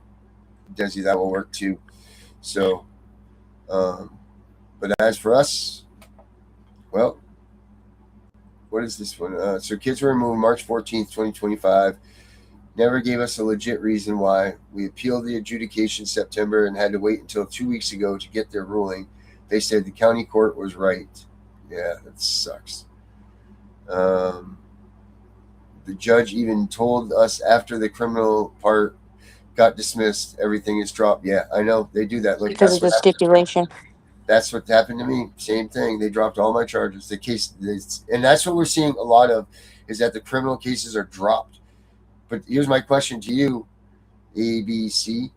Desi, that will work too. So, but as for us, well, what is this one? So kids were removed March 14th, 2025. Never gave us a legit reason why. We appealed the adjudication September and had to wait until 2 weeks ago to get their ruling. They said the county court was right. Yeah, that sucks. The judge even told us after the criminal part got dismissed, everything is dropped. Yeah, I know they do that. Look, Because of the stipulation. That's what happened to me. Same thing. They dropped all my charges. The case, and that's what we're seeing a lot of, is that the criminal cases are dropped. But here's my question to you, ABC.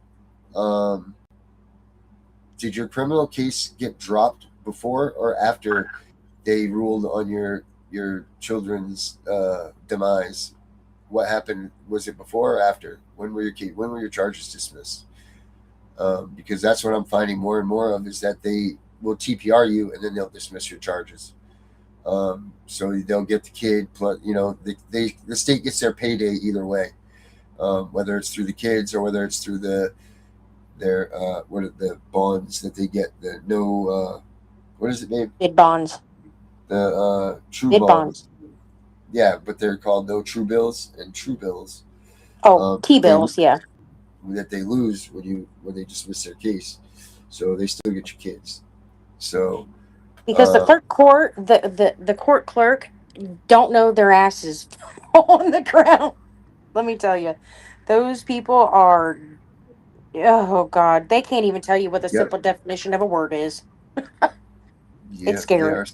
Did your criminal case get dropped before or after they ruled on your children's demise? What happened? Was it before or after? When were your charges dismissed? Because that's what I'm finding more and more of, is that they will TPR you and then they'll dismiss your charges. So they'll get the kid, plus, the state gets their payday either way, whether it's through the kids or whether it's through their what are the bonds that they get, the no what is it named? Bid bonds. The true Bid bonds. Yeah, but they're called no true bills and true bills. Oh, T-bills, yeah. That they lose when they dismiss their case, so they still get your kids. So because the court clerk don't know their asses on the ground. Let me tell you, those people are, oh God, they can't even tell you what the simple definition of a word is. It's scary.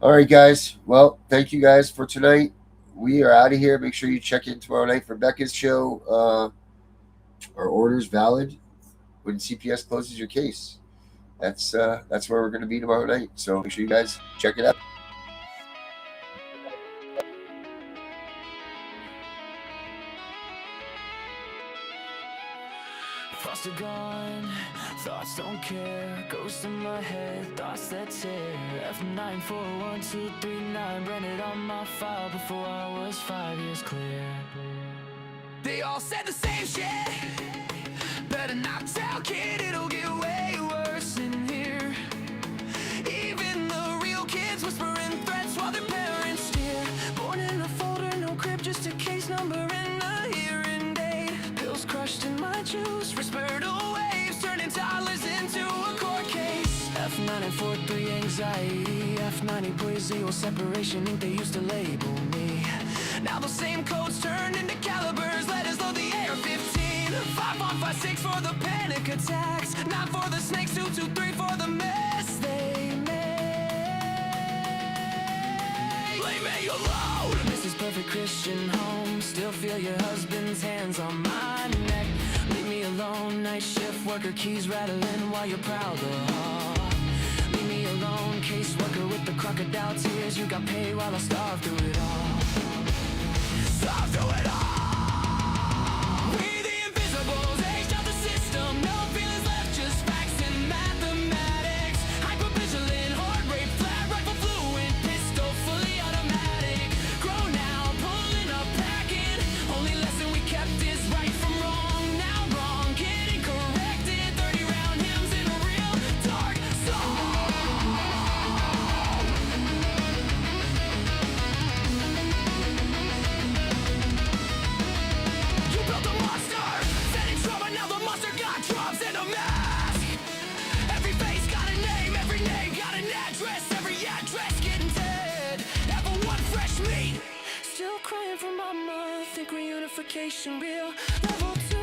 All right, guys. Well, thank you guys for tonight. We are out of here. Make sure you check in tomorrow night for Becca's show. Our order's valid when CPS closes your case. That's where we're going to be tomorrow night. So make sure you guys check it out. Thoughts are gone, thoughts don't care. Ghosts in my head, thoughts that tear. F941239 branded on my file before I was 5 years clear. They all said the same shit. Better not tell, kid, it'll get way worse in here. Even the real kids whispering threats while their parents steer. Born in a folder, no crib, just a case number and a hearing date. Pills crushed in my juice, respiratory waves turning toddlers into a court case. F943 anxiety, F90 separation ink, they used to label me. Now those same codes turned into calibers, letters load the AR-15. 5156 for the panic attacks, 9 for the snakes, 223 for the mess they made. Leave me alone. Mrs. Perfect Christian Home, still feel your husband's hands on my neck. Leave me alone, night shift worker, keys rattling while you're proud of her. Leave me alone, caseworker with the crocodile tears. You got paid while I starved through it all. Starved through it all. We the invisibles, aged out the system. No feelings left, just facts and mathematics. Hypervigilant, heart rate, flat rifle fluent, pistol fully automatic. Grown now, pulling up, packing. Only lesson we kept is right from wrong. Now wrong, getting corrected. 30-round hymns in a real dark song. You built a monster, setting trauma, now the monster got drums and a mask. Every face got a name, every name got an address, every address getting dead. Ever one fresh meat, still crying for mama, think reunification real. Level 2,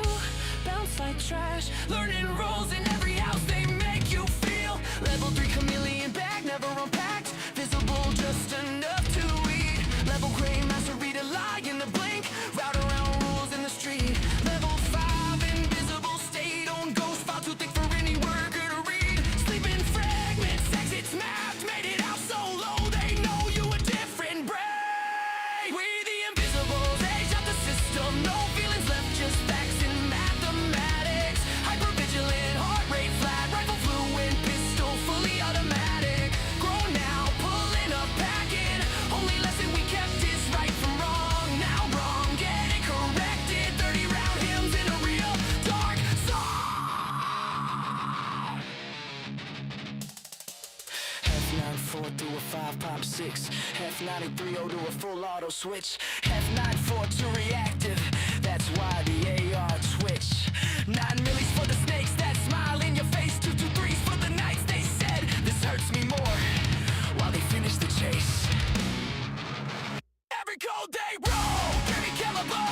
bounce like trash. Learning roles in every house, they make you feel. Level 3 chameleon bag, never unpacked. Visible just enough to eat. Level gray master, read a lie in the blink. Route around rules in the street. Level 5 invisible state. On ghost file too thick for any worker to read. Sleeping fragments, exits mapped. Made it out so low, they know you a different breed. We the invisibles, age of the system. No feelings left, just facts and mathematics. Hypervigilant, heart rate flat. Rifle fluent, pistol fully automatic. Grown now, pulling up, packing. Only lesson we kept is right from wrong. Now wrong, get it corrected. 30 round hymns in a real dark song. F94 through a 5 pop 6. F93 to a full auto switch. F94 to reactive. That's why the AR twitch. 9 millis for the snakes that smile in your face. 223s for the nights they said this hurts me more. While they finish the chase. Every cold day roll, every caliber,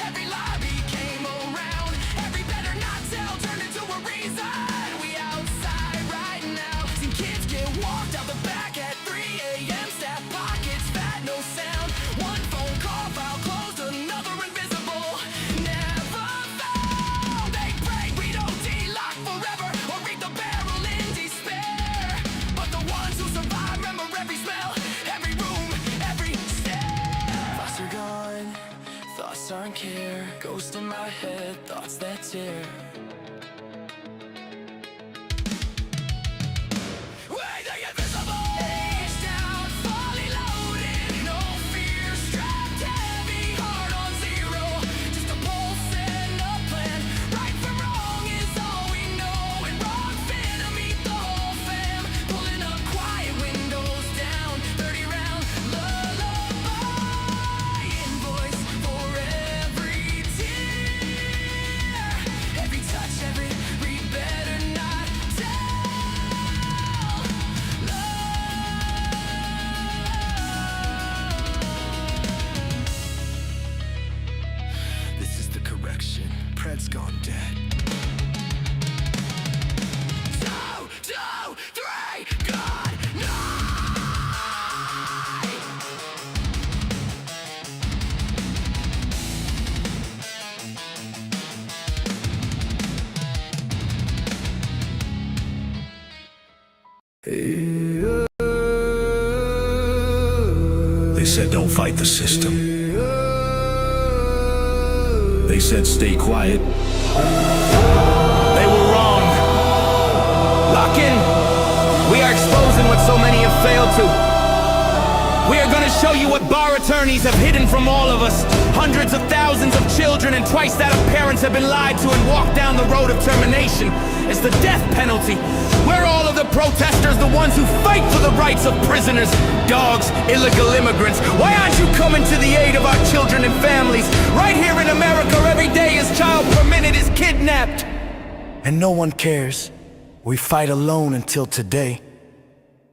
every lobby came around. Every better not tell turned into a reason. We outside right now. Seen kids get walked out the back at 3 a.m. Staff pockets fat, no sound. One phone call, file closed, another invisible. Never found. They pray we don't delock forever or read the barrel in despair. But the ones who survive remember every smell, every room, every stare. Thoughts are gone, thoughts aren't care. Ghost in my head, thoughts that tear. We're the invisible. Age down, fully loaded. No fear, strapped heavy, heart on zero. Just a pulse and a plan. Right from wrong is all we know. And wrong fit to meet the whole fam. Pulling up quiet, windows down. 30 round lullaby. Invoice for every tear. Every touch, every read, better not tell. This is the correction. Pred's gone dead. 2, 2, 3, good night. They said don't fight the system. They said stay quiet. They were wrong. Lock in. We are exposing what so many have failed to. We are going to show you what bar attorneys have hidden from all of us. Hundreds of thousands of children and twice that of parents have been lied to and walked down the road of termination. It's the death penalty. We're all of the protesters, the ones who fight for the rights of prisoners, dogs, illegal immigrants. Why aren't you coming to the aid of our children and families? Right here in America, every day a child per minute is kidnapped. And no one cares. We fight alone until today.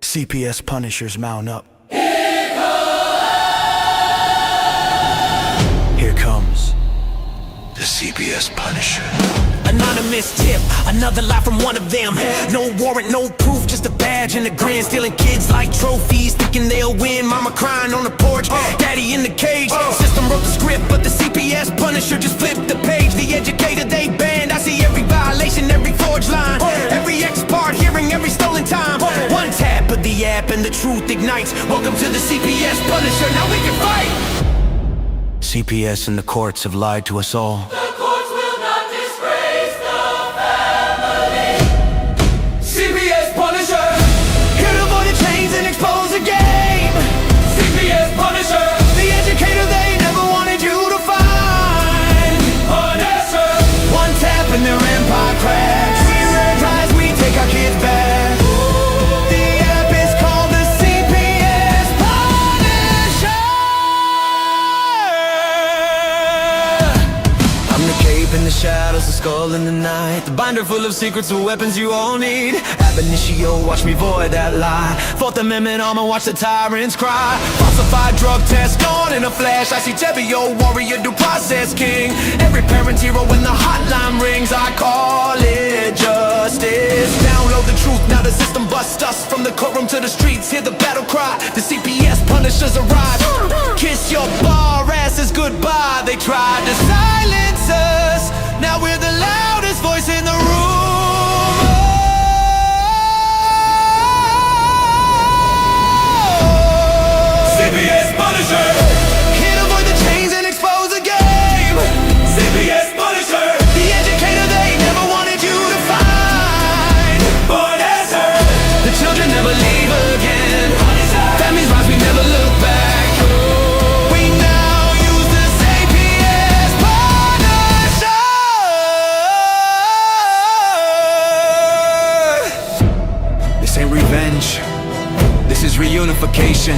CPS Punishers mount up. Here comes The CPS Punisher. anonymous tip, another lie from one of them. No warrant, no proof, just a badge and a grin. Stealing kids like trophies, thinking they'll win. Mama crying on the porch, daddy in the cage. System wrote the script, but the CPS Punisher just flipped the page. The educator they banned, I see every violation, every forged line, every ex-part hearing, every stolen time. One tap of the app and the truth ignites. Welcome to the CPS Punisher, now we can fight. CPS and the courts have lied to us all. The courts will not disgrace the family. CPS Punisher, here to avoid the chains and expose the game. CPS Punisher, the educator they never wanted you to find. Punisher, one tap and their empire cracks. We rise, we take our kids back. The app is called the CPS Punisher. I'm the the shadows, a skull in the night. The binder full of secrets and weapons you all need. Ab initio, watch me void that lie. Fourth Amendment armor, watch the tyrants cry. Falsified drug test gone in a flash. I see Tebio, warrior, due process king. Every parent hero when the hotline rings. I call it justice. Download the truth, now the system busts us. From the courtroom to the streets, hear the battle cry. The CPS punishers arrive. Kiss your bar asses goodbye. They tried to silence us, now we're the loudest voice in the room. CPS Punisher. Can't avoid the chains and expose the game. CPS Punisher. The educator they never wanted you to find. Born as her. The children never leave again. Families rise, we never look back. We now use the CPS Punisher. This ain't revenge, this is reunification.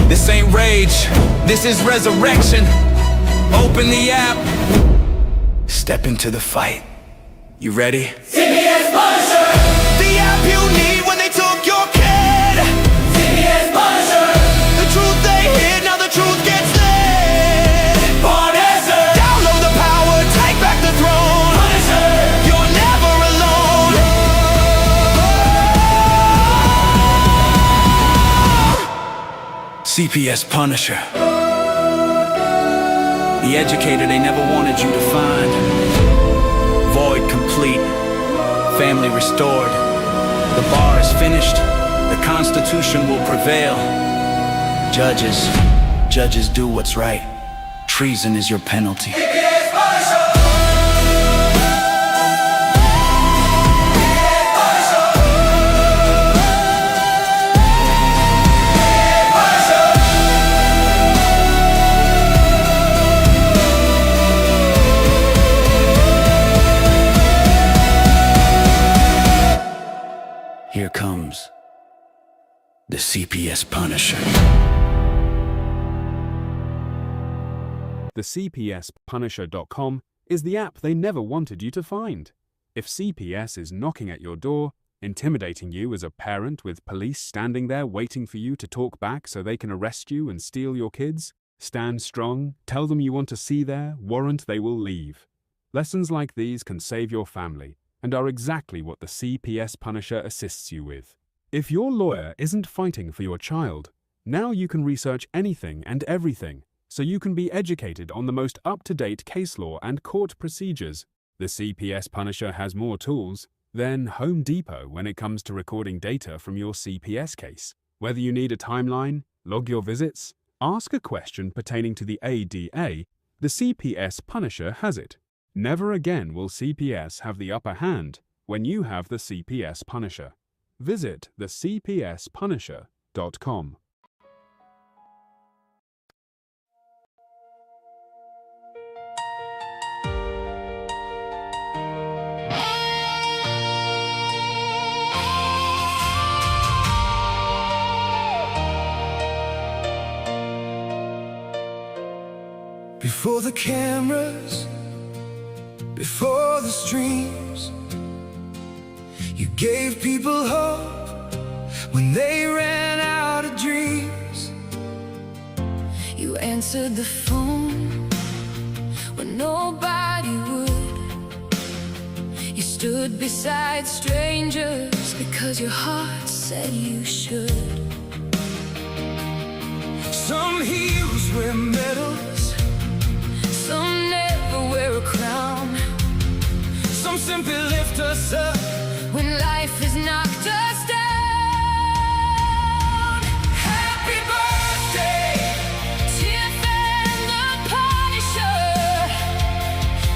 This ain't rage, this is resurrection. Open the app, step into the fight. You ready? CPS Punisher. The app you need when they took your kid. CPS Punisher. The truth they hid, now the truth gets lit. Born as her. Download the power, take back the throne. Punisher. You're never alone. CPS Punisher. The educator they never wanted you to find. Void complete. Family restored. The bar is finished. The Constitution will prevail. Judges do what's right. Treason is your penalty. CPS Punisher. Here comes the CPS Punisher. The CPSPunisher.com is the app they never wanted you to find. If CPS is knocking at your door, intimidating you as a parent with police standing there waiting for you to talk back so they can arrest you and steal your kids, stand strong, tell them you want to see their warrant, they will leave. Lessons like these can save your family and are exactly what the CPS Punisher assists you with. If your lawyer isn't fighting for your child, now you can research anything and everything, so you can be educated on the most up-to-date case law and court procedures. The CPS Punisher has more tools than Home Depot when it comes to recording data from your CPS case. Whether you need a timeline, log your visits, ask a question pertaining to the ADA, the CPS Punisher has it. Never again will CPS have the upper hand when you have the CPS Punisher. Visit the CPSPunisher.com. Before the cameras, before the streams, you gave people hope when they ran out of dreams. You answered the phone when nobody would. You stood beside strangers because your heart said you should. Some heroes wear medals, some never wear a crown. some simply lift us up when life has knocked us down. Happy birthday, Tiff and The Punisher.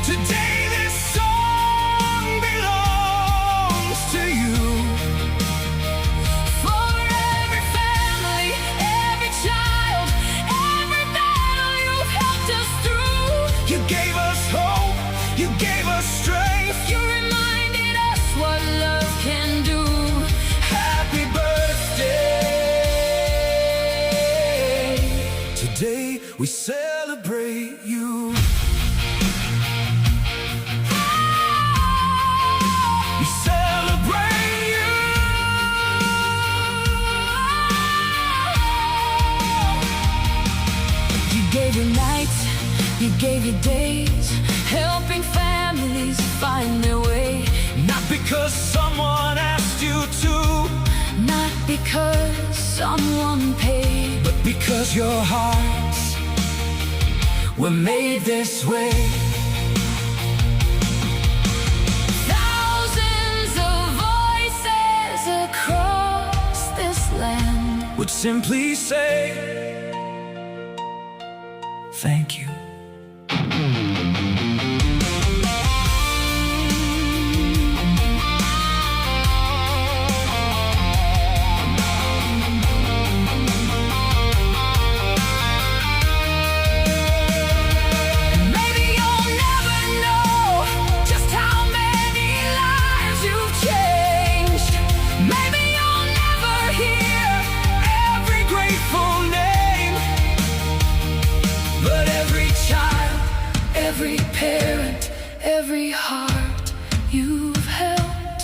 today this song belongs to you. For every family, every child, every battle you've helped us through. You gave us hope, you gave us strength. You reminded us what love can do. Happy birthday. Today we celebrate you. days, helping families find their way. Not because someone asked you to, Not because someone paid, but because your hearts were made this way. thousands of voices across this land Would simply say thank you. Maybe you'll never know just how many lives you've changed. Maybe you'll never hear Every grateful name, but every child, every parent, every heart you've held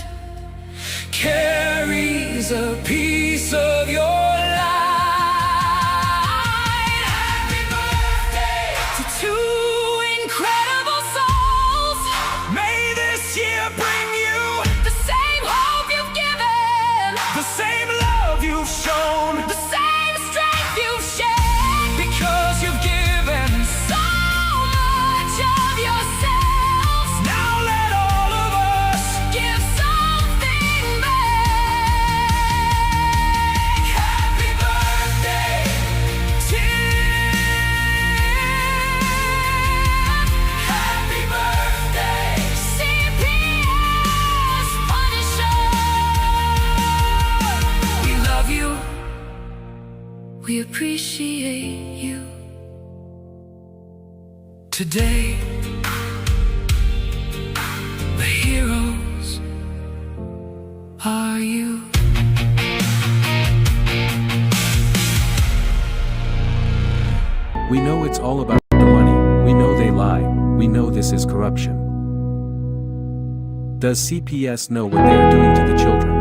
carries a piece of your life. Happy birthday to two incredible souls. May this year bring you The same hope you've given, the same love you've shown, the same strength you've shared. because you've given. So much of yourselves. Now let all of us Give something back. happy birthday, happy birthday. CPS Punisher. We love you. We appreciate you. Today, the heroes are you. We know it's all about the money, we know they lie, we know this is corruption. Does CPS know what they are doing to the children?